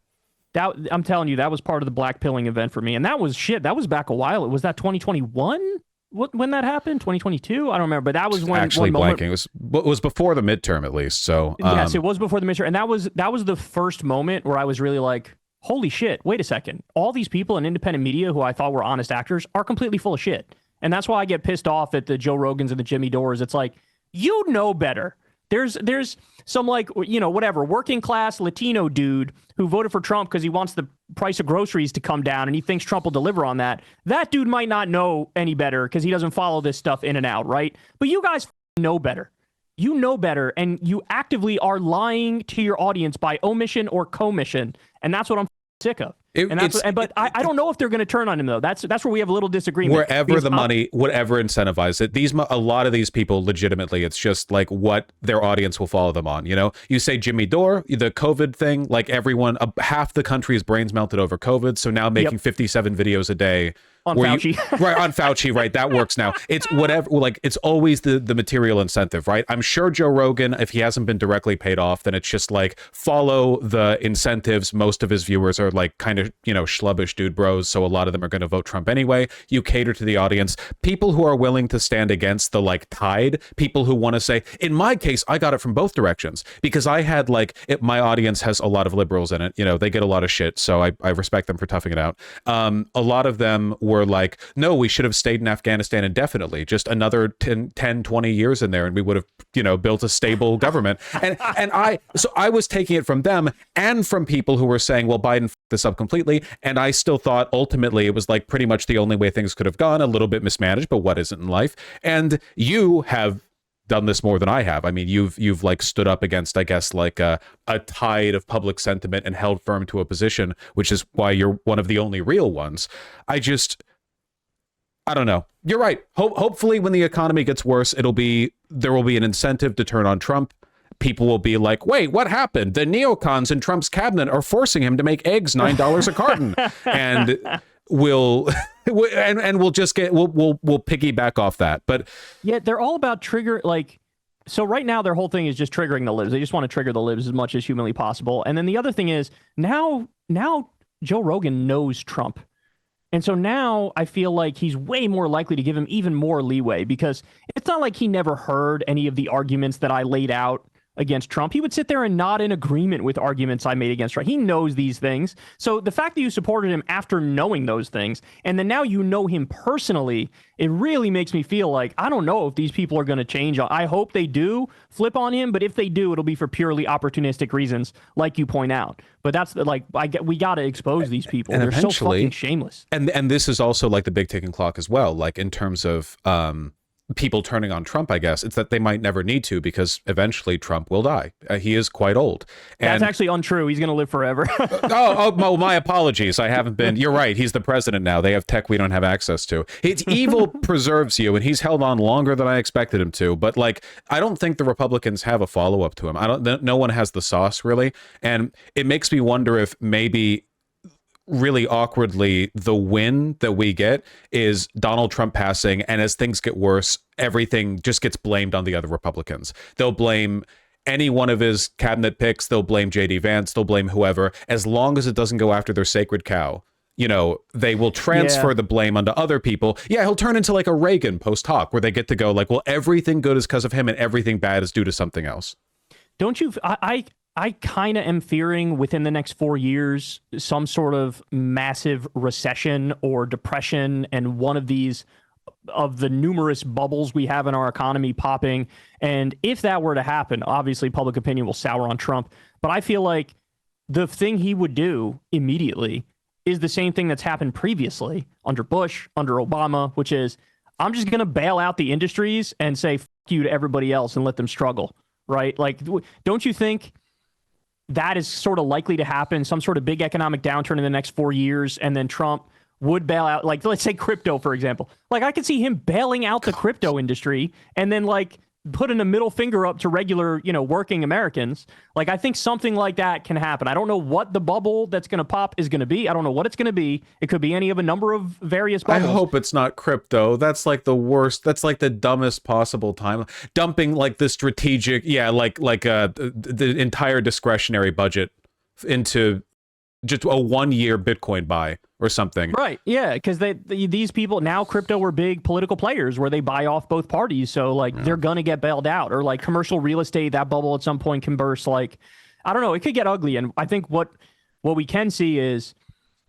I'm telling you, that was part of the blackpilling event for me. And that was shit. That was back a while. Was that 2021? When that happened? 2022? I don't remember. But that was when actually one blanking. It was before the midterm at least. So yes, it was before the midterm. And that was the first moment where I was really like, holy shit, wait a second. All these people in independent media who I thought were honest actors are completely full of shit. And that's why I get pissed off at the Joe Rogans and the Jimmy Dores. It's like, you know better. There's some like, you know, whatever, working class Latino dude who voted for Trump because he wants the price of groceries to come down and he thinks Trump will deliver on that. That dude might not know any better because he doesn't follow this stuff in and out, right? But you guys know better. You know better, and you actively are lying to your audience by omission or commission, and that's what I'm sick of. But I don't know if they're going to turn on him though. That's where we have a little disagreement. Wherever the money, whatever incentivize it, a lot of these people, legitimately, it's just like what their audience will follow them on. You know, you say Jimmy Dore, the COVID thing, like everyone, half the country's brains melted over COVID, so now making 57 videos a day. On Fauci. Right, on Fauci, right, that works now. It's whatever, like, it's always the material incentive, right? I'm sure Joe Rogan, if he hasn't been directly paid off, then it's just like, follow the incentives. Most of his viewers are like kind of, you know, schlubbish dude bros, so a lot of them are going to vote Trump anyway. You cater to the audience. People who are willing to stand against the, like, tide, people who want to say, in my case, I got it from both directions, because I had, like, my audience has a lot of liberals in it, you know, they get a lot of shit, so I respect them for toughing it out. A lot of them were like, no, we should have stayed in Afghanistan indefinitely, just another 10, 20 years in there, and we would have, you know, built a stable government. And I was taking it from them and from people who were saying, well, Biden f***ed this up completely. And I still thought ultimately it was like pretty much the only way things could have gone, a little bit mismanaged, but what isn't in life? And you have done this more than I have. I mean, you've like stood up against, I guess, like a tide of public sentiment and held firm to a position, which is why you're one of the only real ones. I don't know. You're right. Hopefully when the economy gets worse, there will be an incentive to turn on Trump. People will be like, wait, what happened? The neocons in Trump's cabinet are forcing him to make eggs $9 a carton. And we'll piggyback off that. But yeah, they're all about trigger, like, so right now their whole thing is just triggering the libs. They just want to trigger the libs as much as humanly possible. And then the other thing is now Joe Rogan knows Trump. And so now I feel like he's way more likely to give him even more leeway, because it's not like he never heard any of the arguments that I laid out against Trump. He would sit there and nod in agreement with arguments I made against Trump. He knows these things. So the fact that you supported him after knowing those things, and then now you know him personally, it really makes me feel like, I don't know if these people are going to change. I hope they do flip on him, but if they do, it'll be for purely opportunistic reasons, like you point out. But that's like, we got to expose these people. And they're so fucking shameless. And this is also like the big ticking clock as well, like in terms of people turning on Trump, I guess. It's that they might never need to, because eventually Trump will die. He is quite old. And that's actually untrue. He's going to live forever. my apologies. I haven't been. You're right. He's the president now. They have tech we don't have access to. It's evil preserves you, and he's held on longer than I expected him to. But like, I don't think the Republicans have a follow-up to him. No one has the sauce, really. And it makes me wonder if maybe really awkwardly, the win that we get is Donald Trump passing, and as things get worse, everything just gets blamed on the other Republicans. They'll blame any one of his cabinet picks, they'll blame JD Vance, they'll blame whoever, as long as it doesn't go after their sacred cow. they will transfer the blame onto other people. Yeah, he'll turn into like a Reagan post hoc where they get to go like, well, everything good is because of him and everything bad is due to something else. Don't you? I kind of am fearing within the next 4 years some sort of massive recession or depression, and one of these of the numerous bubbles we have in our economy popping. And if that were to happen, obviously public opinion will sour on Trump. But I feel like the thing he would do immediately is the same thing that's happened previously under Bush, under Obama, which is I'm just going to bail out the industries and say fuck you to everybody else and let them struggle, right? Like, don't you think that is sort of likely to happen, some sort of big economic downturn in the next 4 years, and then Trump would bail out, like, let's say crypto, for example. Like, I could see him bailing out the crypto industry and then, like, putting a middle finger up to regular, working Americans. Like, I think something like that can happen. I don't know what the bubble that's going to pop is going to be. I don't know what it's going to be. It could be any of a number of various bubbles. I hope it's not crypto. That's like the worst. That's like the dumbest possible time. Dumping like the strategic, the entire discretionary budget into just a 1 year Bitcoin buy or something. Right. Yeah. Because these people now, crypto are big political players where they buy off both parties. So they're going to get bailed out, or like commercial real estate, that bubble at some point can burst. Like, I don't know. It could get ugly. And I think what we can see is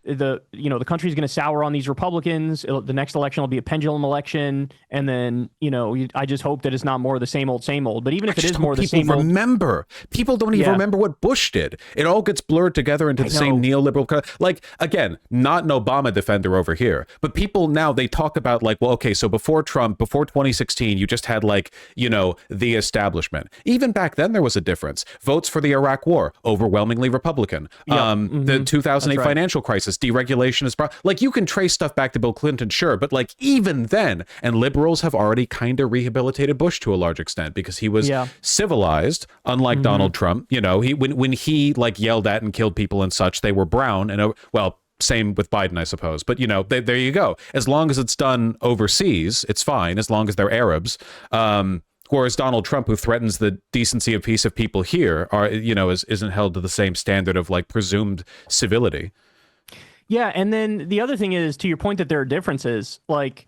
the country's going to sour on these Republicans. The next election will be a pendulum election. And then, I just hope that it's not more of the same old. But even if it is more of the same old. People don't even remember what Bush did. It all gets blurred together into the same neoliberal. Like, again, not an Obama defender over here, but people now, they talk about like, well, okay, so before Trump, before 2016, you just had like, the establishment. Even back then, there was a difference. Votes for the Iraq War, overwhelmingly Republican. The 2008 financial crisis, deregulation is like, you can trace stuff back to Bill Clinton, sure, but like even then, and liberals have already kind of rehabilitated Bush to a large extent because he was civilized, unlike Donald Trump. When he like yelled at and killed people and such, they were brown, and same with Biden, I suppose. But there you go. As long as it's done overseas, it's fine. As long as they're Arabs. Whereas Donald Trump, who threatens the decency and peace of people here, isn't held to the same standard of like presumed civility. Yeah, and then the other thing is, to your point that there are differences, like,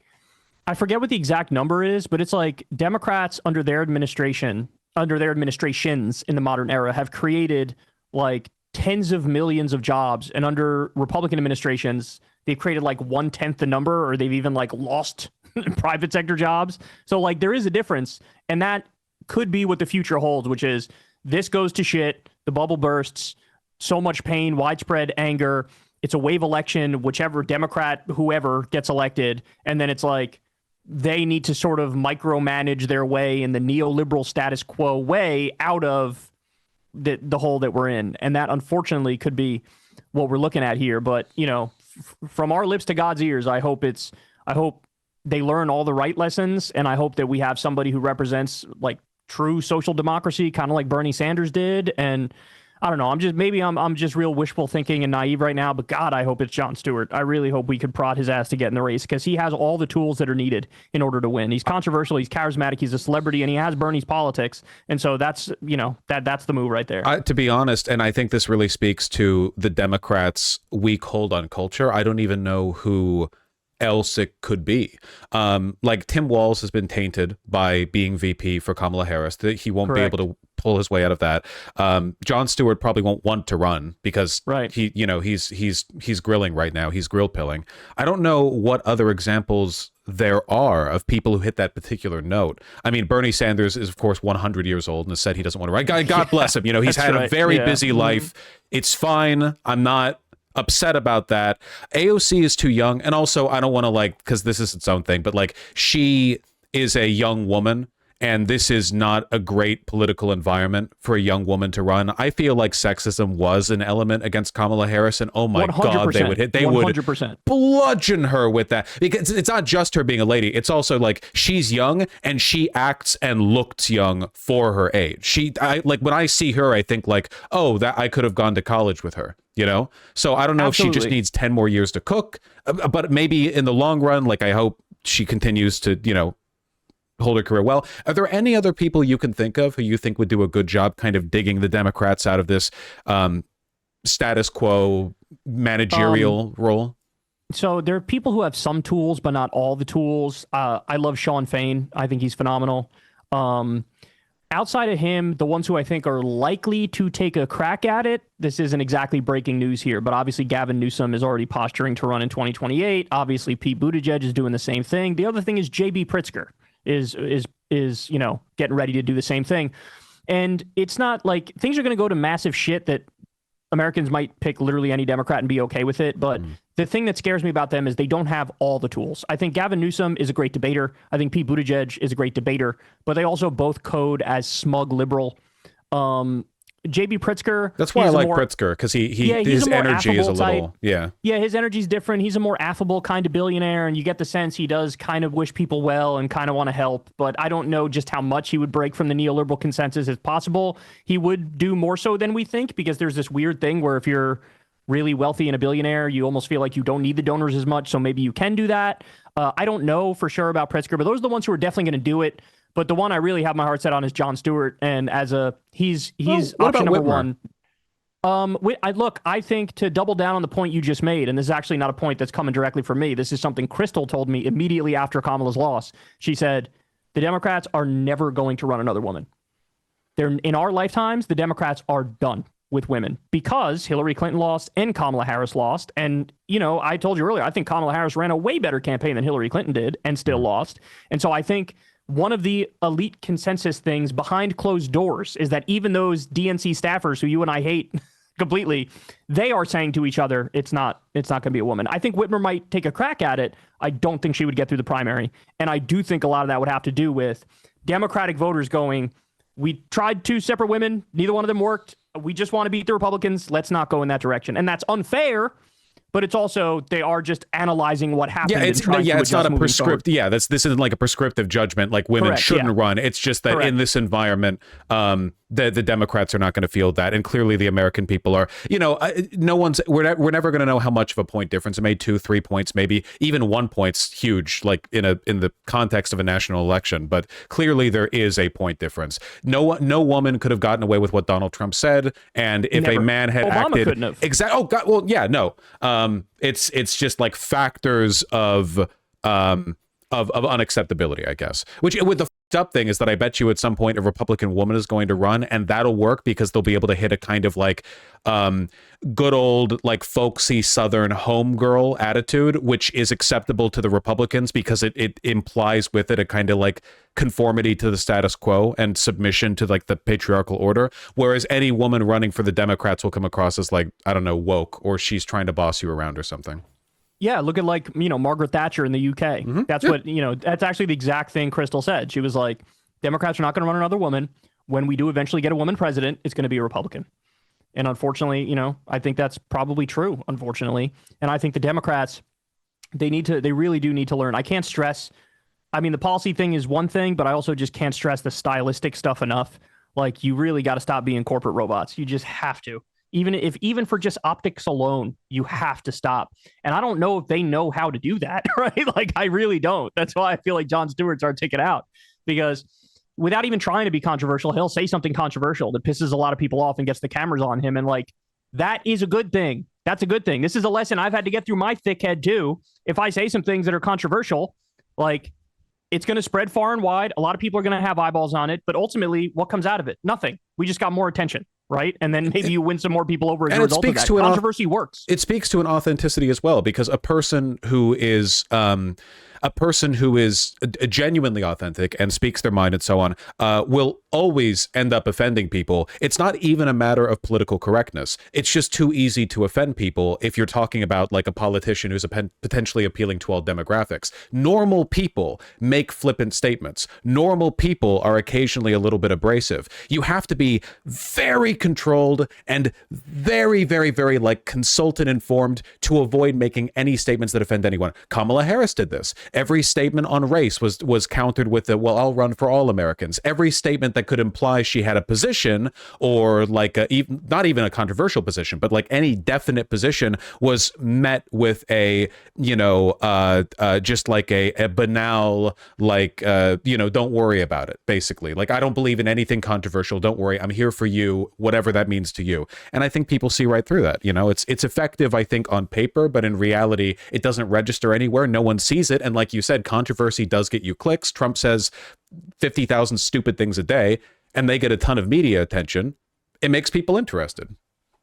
I forget what the exact number is, but it's like Democrats under their administrations in the modern era have created like tens of millions of jobs, and under Republican administrations, they've created like 1/10 the number, or they've even like lost private sector jobs. So like there is a difference, and that could be what the future holds, which is this goes to shit, the bubble bursts, so much pain, widespread anger. It's a wave election, whichever Democrat, whoever gets elected. And then it's like they need to sort of micromanage their way in the neoliberal status quo way out of the hole that we're in. And that unfortunately could be what we're looking at here. But, from our lips to God's ears, I hope they learn all the right lessons. And I hope that we have somebody who represents like true social democracy, kind of like Bernie Sanders did. And I don't know. I'm just real wishful thinking and naive right now, but God, I hope it's Jon Stewart. I really hope we could prod his ass to get in the race because he has all the tools that are needed in order to win. He's controversial, he's charismatic, he's a celebrity, and he has Bernie's politics. And so that's, that's the move right there. To be honest, and I think this really speaks to the Democrats' weak hold on culture. I don't even know who else it could be. Like Tim Walz has been tainted by being VP for Kamala Harris. He won't be able to pull his way out of that. Jon Stewart probably won't want to run because he's grilling right now. He's grill pilling. I don't know what other examples there are of people who hit that particular note. I mean, Bernie Sanders is of course 100 years old and has said he doesn't want to run. God bless him. He's had a very busy life. It's fine. I'm not upset about that. AOC is too young, and also I don't want to because this is its own thing, but like she is a young woman, and this is not a great political environment for a young woman to run. I feel like sexism was an element against Kamala Harris, and oh my God, they would 100%. Bludgeon her with that, because it's not just her being a lady. It's also like she's young and she acts and looks young for her age. When I see her, I think like, oh, that I could have gone to college with her. So I don't know if she just needs 10 more years to cook, but maybe in the long run, like I hope she continues to, hold her career well. Are there any other people you can think of who you think would do a good job kind of digging the Democrats out of this status quo managerial role? So there are people who have some tools, but not all the tools. I love Sean Fain. I think he's phenomenal. Outside of him, the ones who I think are likely to take a crack at it, this isn't exactly breaking news here, but obviously Gavin Newsom is already posturing to run in 2028. Obviously Pete Buttigieg is doing the same thing. The other thing is JB Pritzker is getting ready to do the same thing. And it's not like things are going to go to massive shit that Americans might pick literally any Democrat and be okay with it. But the thing that scares me about them is they don't have all the tools. I think Gavin Newsom is a great debater. I think Pete Buttigieg is a great debater, but they also both code as smug liberal. JB Pritzker. That's why I like Pritzker, because his energy is a little, Yeah, his energy is different. He's a more affable kind of billionaire, and you get the sense he does kind of wish people well and kind of want to help, but I don't know just how much he would break from the neoliberal consensus as possible. He would do more so than we think, because there's this weird thing where if you're really wealthy and a billionaire, you almost feel like you don't need the donors as much, so maybe you can do that. I don't know for sure about Pritzker, but those are the ones who are definitely going to do it. But the one I really have my heart set on is Jon Stewart, and as he's option number one. I think to double down on the point you just made, and this is actually not a point that's coming directly from me. This is something Crystal told me immediately after Kamala's loss. She said, the Democrats are never going to run another woman. In our lifetimes, the Democrats are done with women because Hillary Clinton lost and Kamala Harris lost. And, I told you earlier, I think Kamala Harris ran a way better campaign than Hillary Clinton did and still lost. And so I think one of the elite consensus things behind closed doors is that even those DNC staffers who you and I hate completely, they are saying to each other, it's not going to be a woman. I think Whitmer might take a crack at it. I don't think she would get through the primary. And I do think a lot of that would have to do with Democratic voters going, we tried 2 separate women. Neither one of them worked. We just want to beat the Republicans. Let's not go in that direction. And that's unfair. But it's also, they are just analyzing what happened. It's not a prescriptive. Yeah, this isn't like a prescriptive judgment like women shouldn't run. It's just that in this environment, the Democrats are not going to field that, and clearly the American people are. We're never going to know how much of a point difference it made. 2-3 points, maybe even 1 point's huge, like in the context of a national election. But clearly there is a point difference. No woman could have gotten away with what Donald Trump said, and if a man had Obama acted, couldn't have. exactly. Oh God. Well, yeah, no. It's just like factors of unacceptability, I guess. Which with the fucked up thing is that I bet you at some point a Republican woman is going to run, and that'll work because they'll be able to hit a kind of like good old like folksy Southern homegirl attitude, which is acceptable to the Republicans because it implies with it a kind of like conformity to the status quo and submission to like the patriarchal order. Whereas any woman running for the Democrats will come across as like, I don't know, woke, or she's trying to boss you around or something. Yeah, look at like, Margaret Thatcher in the UK. That's what, that's actually the exact thing Crystal said. She was like, Democrats are not going to run another woman. When we do eventually get a woman president, it's going to be a Republican. And unfortunately, I think that's probably true, unfortunately. And I think the Democrats, they really do need to learn. I can't stress, the policy thing is one thing, but I also just can't stress the stylistic stuff enough. Like, you really got to stop being corporate robots. You just have to. Even for just optics alone, you have to stop. And I don't know if they know how to do that, right? Like, I really don't. That's why I feel like Jon Stewart's our ticket out, because without even trying to be controversial, he'll say something controversial that pisses a lot of people off and gets the cameras on him. And like, that is a good thing. That's a good thing. This is a lesson I've had to get through my thick head too. If I say some things that are controversial, like, it's going to spread far and wide. A lot of people are going to have eyeballs on it, but ultimately what comes out of it? Nothing. We just got more attention. Right. And then maybe you win some more people over as a result of that. Controversy works. It speaks to an authenticity as well, because a person who is genuinely authentic and speaks their mind and so on will always end up offending people. It's not even a matter of political correctness. It's just too easy to offend people if you're talking about like a politician who's potentially appealing to all demographics. Normal people make flippant statements. Normal people are occasionally a little bit abrasive. You have to be very controlled and very, very, very like consultant informed to avoid making any statements that offend anyone. Kamala Harris did this. Every statement on race was countered with the, well, I'll run for all Americans. Every statement that could imply she had a position, or like not even a controversial position, but like any definite position, was met with a, just like a banal, like, don't worry about it, basically. Like, I don't believe in anything controversial. Don't worry. I'm here for you, whatever that means to you. And I think people see right through that. It's effective, I think, on paper, but in reality, it doesn't register anywhere. No one sees it. And like you said, controversy does get you clicks. Trump says 50,000 stupid things a day, and they get a ton of media attention. It makes people interested.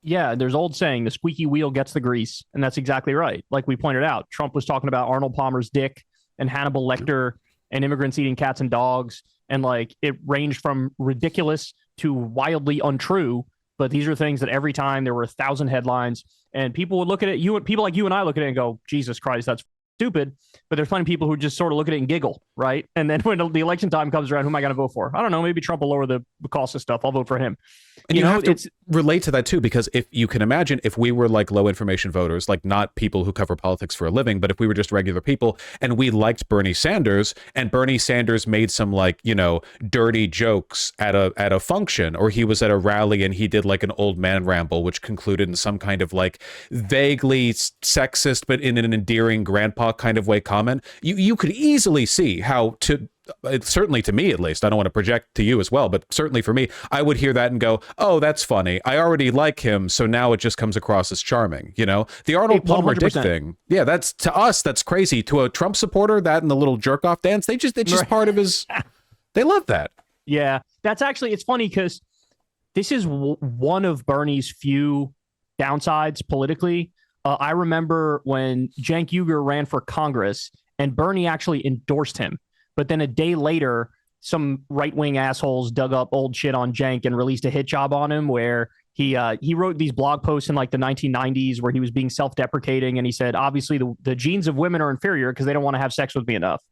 Yeah, there's old saying, the squeaky wheel gets the grease. And that's exactly right. Like we pointed out, Trump was talking about Arnold Palmer's dick and Hannibal Lecter and immigrants eating cats and dogs. And like it ranged from ridiculous to wildly untrue. But these are things that every time there were 1,000 headlines, and people would look at it, people like you and I look at it and go, Jesus Christ, that's stupid. But there's plenty of people who just sort of look at it and giggle, right? And then when the election time comes around, who am I going to vote for? I don't know. Maybe Trump will lower the cost of stuff. I'll vote for him. And you have to relate to that too, because if you can imagine, if we were like low information voters, like not people who cover politics for a living, but if we were just regular people and we liked Bernie Sanders, and Bernie Sanders made some like, dirty jokes at a function, or he was at a rally and he did like an old man ramble, which concluded in some kind of like vaguely sexist, but in an endearing grandpa kind of way comment, you could easily see how certainly to me at least, I don't want to project to you as well, but certainly for me, I would hear that and go, oh, that's funny. I already like him, so now it just comes across as charming. The Arnold Palmer dick thing. Yeah, that's, to us, that's crazy. To a Trump supporter, that and the little jerk off dance, it's just part of his, they love that. Yeah, that's actually, it's funny because this is one of Bernie's few downsides politically. I remember when Cenk Uygur ran for Congress and Bernie actually endorsed him. But then a day later, some right-wing assholes dug up old shit on Cenk and released a hit job on him where he wrote these blog posts in like the 1990s where he was being self-deprecating. And he said, obviously, the genes of women are inferior because they don't want to have sex with me enough.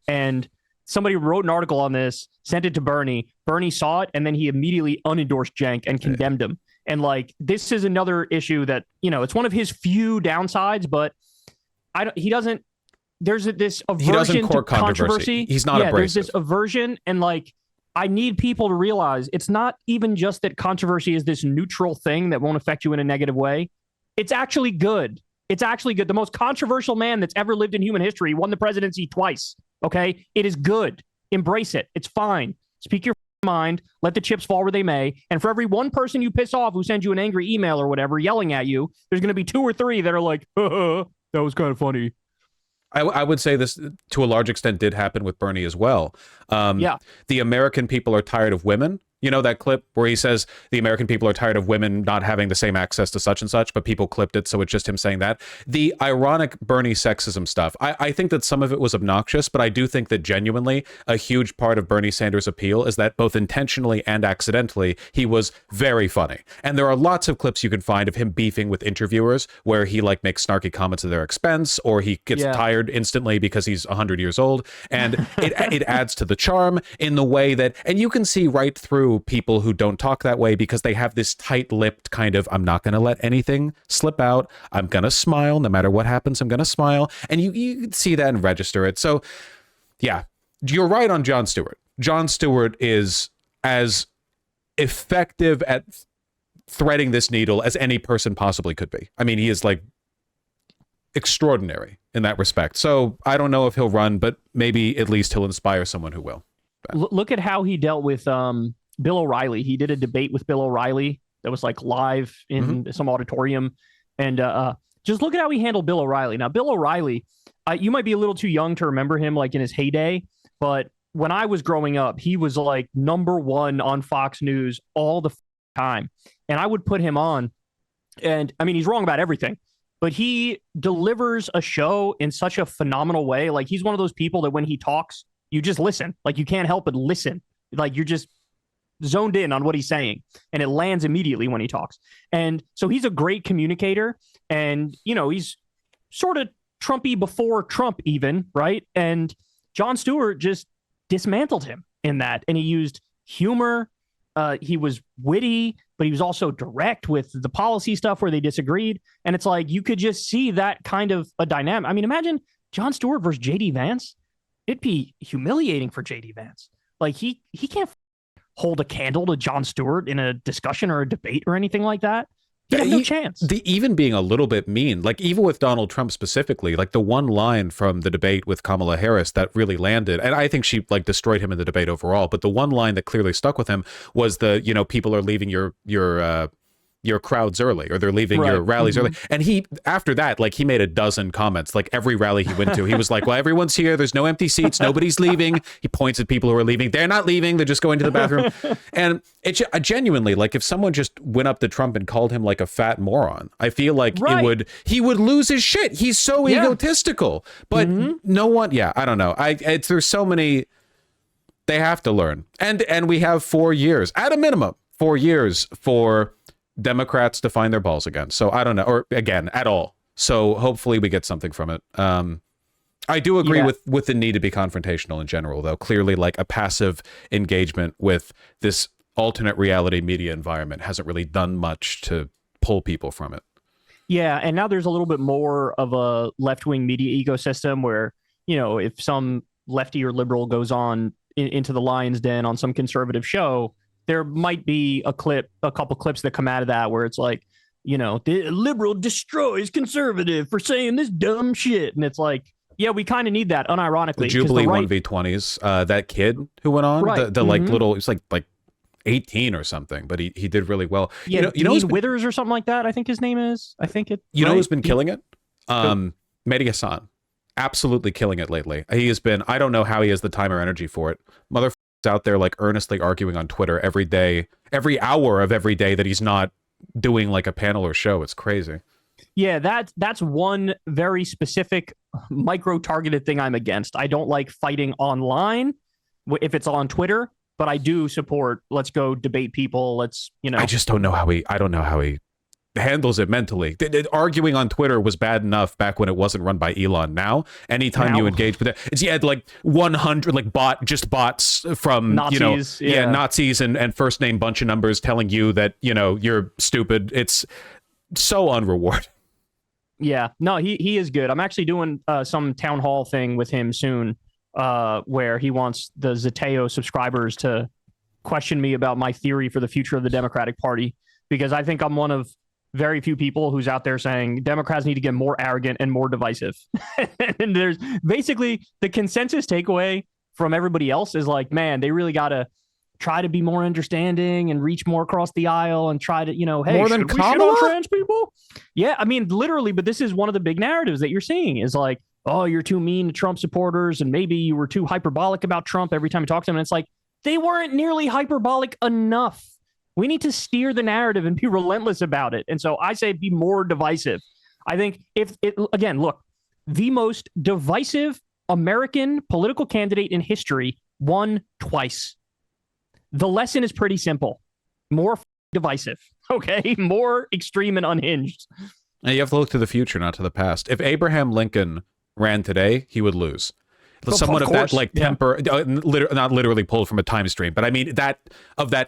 And somebody wrote an article on this, sent it to Bernie. Bernie saw it, and then he immediately unendorsed Cenk and condemned him. And like, this is another issue that, it's one of his few downsides, but he doesn't. There's this aversion to controversy. He's not abrasive. There's this aversion, and like, I need people to realize it's not even just that controversy is this neutral thing that won't affect you in a negative way. It's actually good. It's actually good. The most controversial man that's ever lived in human history won the presidency twice. Okay? It is good. Embrace it. It's fine. Speak your mind. Let the chips fall where they may. And for every one person you piss off who sends you an angry email or whatever yelling at you, there's going to be 2 or 3 that are like, that was kind of funny. I would say this to a large extent did happen with Bernie as well. The American people are tired of women. That clip where he says the American people are tired of women not having the same access to such and such, but people clipped it, so it's just him saying that. The ironic Bernie sexism stuff, I think that some of it was obnoxious, but I do think that genuinely a huge part of Bernie Sanders' appeal is that both intentionally and accidentally, he was very funny. And there are lots of clips you can find of him beefing with interviewers where he like makes snarky comments at their expense, or he gets tired instantly because he's 100 years old. And it adds to the charm in the way that, and you can see right through people who don't talk that way because they have this tight-lipped kind of, I'm not going to let anything slip out. I'm going to smile. No matter what happens, I'm going to smile. And you see that and register it. So, yeah, you're right on Jon Stewart. Jon Stewart is as effective at threading this needle as any person possibly could be. I mean, he is like extraordinary in that respect. So I don't know if he'll run, but maybe at least he'll inspire someone who will. Look at how he dealt with Bill O'Reilly. He did a debate with Bill O'Reilly that was like live in some auditorium. And just look at how he handled Bill O'Reilly. Now, Bill O'Reilly, you might be a little too young to remember him like in his heyday, but when I was growing up, he was like #1 on Fox News all the time. And I would put him on. And I mean, he's wrong about everything, but he delivers a show in such a phenomenal way. Like, he's one of those people that when he talks, you just listen. Like, you can't help but listen. Like, you're just zoned in on what he's saying, and it lands immediately when he talks. And so he's a great communicator, and, he's sort of Trumpy before Trump even, right? And Jon Stewart just dismantled him in that, and he used humor. He was witty, but he was also direct with the policy stuff where they disagreed. And it's like, you could just see that kind of a dynamic. I mean, imagine Jon Stewart versus JD Vance, it'd be humiliating for JD Vance. Like he can't hold a candle to Jon Stewart in a discussion or a debate or anything like that. He had no chance. Even being a little bit mean, like even with Donald Trump specifically, like the one line from the debate with Kamala Harris that really landed, and I think she like destroyed him in the debate overall, but the one line that clearly stuck with him was the, you know, people are leaving your crowds early, or they're leaving your rallies early. And he, after that, like he made a dozen comments, like every rally he went to, he was like, well, everyone's here. There's no empty seats. Nobody's leaving. He points at people who are leaving. They're not leaving. They're just going to the bathroom. And it's genuinely like, if someone just went up to Trump and called him like a fat moron, I feel like he would lose his shit. He's so egotistical, but no one. Yeah. I don't know. There's so many, they have to learn. And we have 4 years at a minimum, 4 years for Democrats to find their balls again. So I don't know, or again at all. So hopefully we get something from it. I do agree with the need to be confrontational in general, though. Clearly, like a passive engagement with this alternate reality media environment hasn't really done much to pull people from it. Yeah, and now there's a little bit more of a left-wing media ecosystem where, you know, if some lefty or liberal goes on into the lion's den on some conservative show, there might be a couple clips that come out of that where it's like, you know, the liberal destroys conservative for saying this dumb shit. And it's like, yeah, we kind of need that unironically. The Jubilee 1v20s, that kid who went on, the like little, it's like 18 or something, but he did really well. Yeah, you know Withers or something like that, I think his name is. I think it. You know who's been killing it? Mehdi Hassan. Absolutely killing it lately. He has been, I don't know how he has the time or energy for it. Motherfucker out there like earnestly arguing on Twitter every day, every hour of every day that he's not doing like a panel or show. It's crazy. Yeah, that's one very specific micro-targeted thing I'm against. I don't like fighting online if it's on Twitter, but I do support let's go debate people. Let's, you know. I don't know how he handles it mentally. Arguing on Twitter was bad enough back when it wasn't run by Elon. Now, anytime you engage with it, it's like 100 like bots from Nazis, Nazis and first name bunch of numbers telling you that, you know, you're stupid. It's so unrewarding. Yeah, no, he is good. I'm actually doing some town hall thing with him soon, where he wants the Zateo subscribers to question me about my theory for the future of the Democratic Party, because I think I'm one of very few people who's out there saying Democrats need to get more arrogant and more divisive. And there's basically the consensus takeaway from everybody else is like, man, they really got to try to be more understanding and reach more across the aisle and try to, you know, hey, more than should we shit on trans people? Yeah, I mean, literally, but this is one of the big narratives that you're seeing is like, oh, you're too mean to Trump supporters and maybe you were too hyperbolic about Trump every time you talk to them. And it's like, they weren't nearly hyperbolic enough. We need to steer the narrative and be relentless about it. And so I say be more divisive. I think again, look, the most divisive American political candidate in history won twice. The lesson is pretty simple. More divisive, okay? More extreme and unhinged. And you have to look to the future, not to the past. If Abraham Lincoln ran today, he would lose. Somewhat of that like temper, not literally pulled from a time stream, but I mean that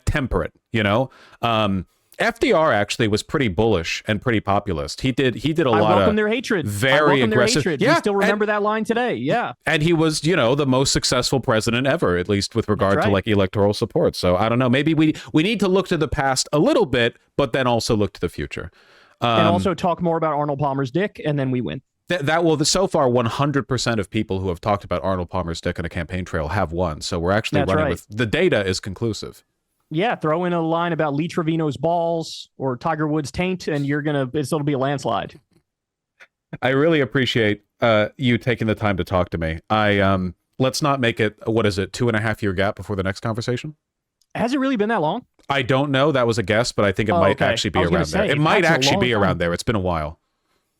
temperate, you know. FDR actually was pretty bullish and pretty populist. He did a lot of. I welcome their hatred. Very aggressive. Yeah, you still remember that line today. Yeah, and he was, you know, the most successful president ever, at least with regard to like electoral support. So I don't know. Maybe we need to look to the past a little bit, but then also look to the future, and also talk more about Arnold Palmer's dick, and then we win. So far 100% of people who have talked about Arnold Palmer's dick on a campaign trail have won. So we're actually running with the data is conclusive. Yeah, throw in a line about Lee Trevino's balls or Tiger Woods' taint, and it'll be a landslide. I really appreciate you taking the time to talk to me. Let's not make it, 2.5 year gap before the next conversation? Has it really been that long? I don't know. That was a guess, but I think it might actually be around there. It might actually be around there. It's been a while.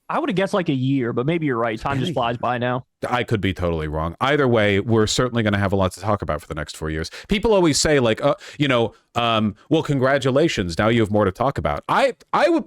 I would have guessed like a year, but maybe you're right. Time just flies by now. I could be totally wrang. Either way, we're certainly going to have a lot to talk about for the next 4 years. People always say like, well, congratulations. Now you have more to talk about. I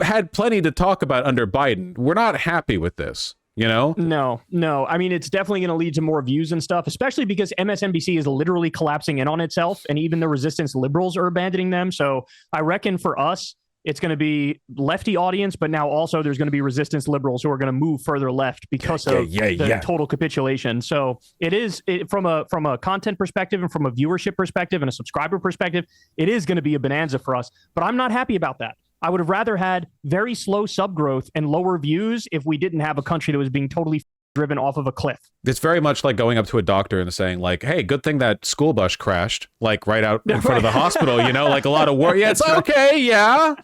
had plenty to talk about under Biden. We're not happy with this, you know? No. I mean, it's definitely going to lead to more views and stuff, especially because MSNBC is literally collapsing in on itself. And even the resistance liberals are abandoning them. So I reckon for us, It's going to be lefty audience, but now also there's going to be resistance liberals who are going to move further left because of the total capitulation. So it is from a content perspective and from a viewership perspective and a subscriber perspective, it is going to be a bonanza for us. But I'm not happy about that. I would have rather had very slow sub growth and lower views if we didn't have a country that was being totally driven off of a cliff. It's very much like going up to a doctor and saying like, hey, good thing that school bus crashed, like right out in front of the hospital, you know, like a lot of work. Yeah, it's okay. Yeah.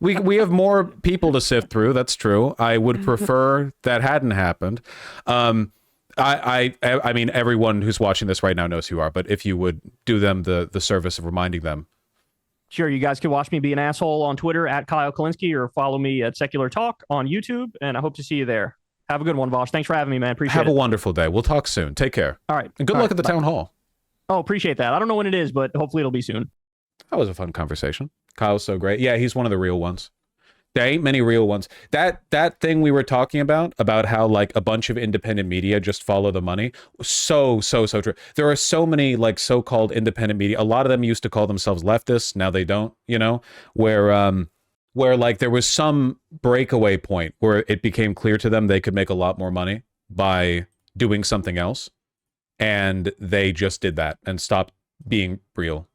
We have more people to sift through. That's true. I would prefer that hadn't happened. I mean, everyone who's watching this right now knows who you are, but if you would do them the service of reminding them. Sure, you guys can watch me be an asshole on Twitter at Kyle Kulinski or follow me at Secular Talk on YouTube, and I hope to see you there. Have a good one, Vosh. Thanks for having me, man. Appreciate it. Have a wonderful day. We'll talk soon. Take care. All right. And good luck at the town hall. Oh, appreciate that. I don't know when it is, but hopefully it'll be soon. That was a fun conversation. Kyle's so great. Yeah, he's one of the real ones. There ain't many real ones. That thing we were talking about how like a bunch of independent media just follow the money. So true. There are so many like so-called independent media. A lot of them used to call themselves leftists. Now they don't, you know, where like there was some breakaway point where it became clear to them they could make a lot more money by doing something else. And they just did that and stopped being real.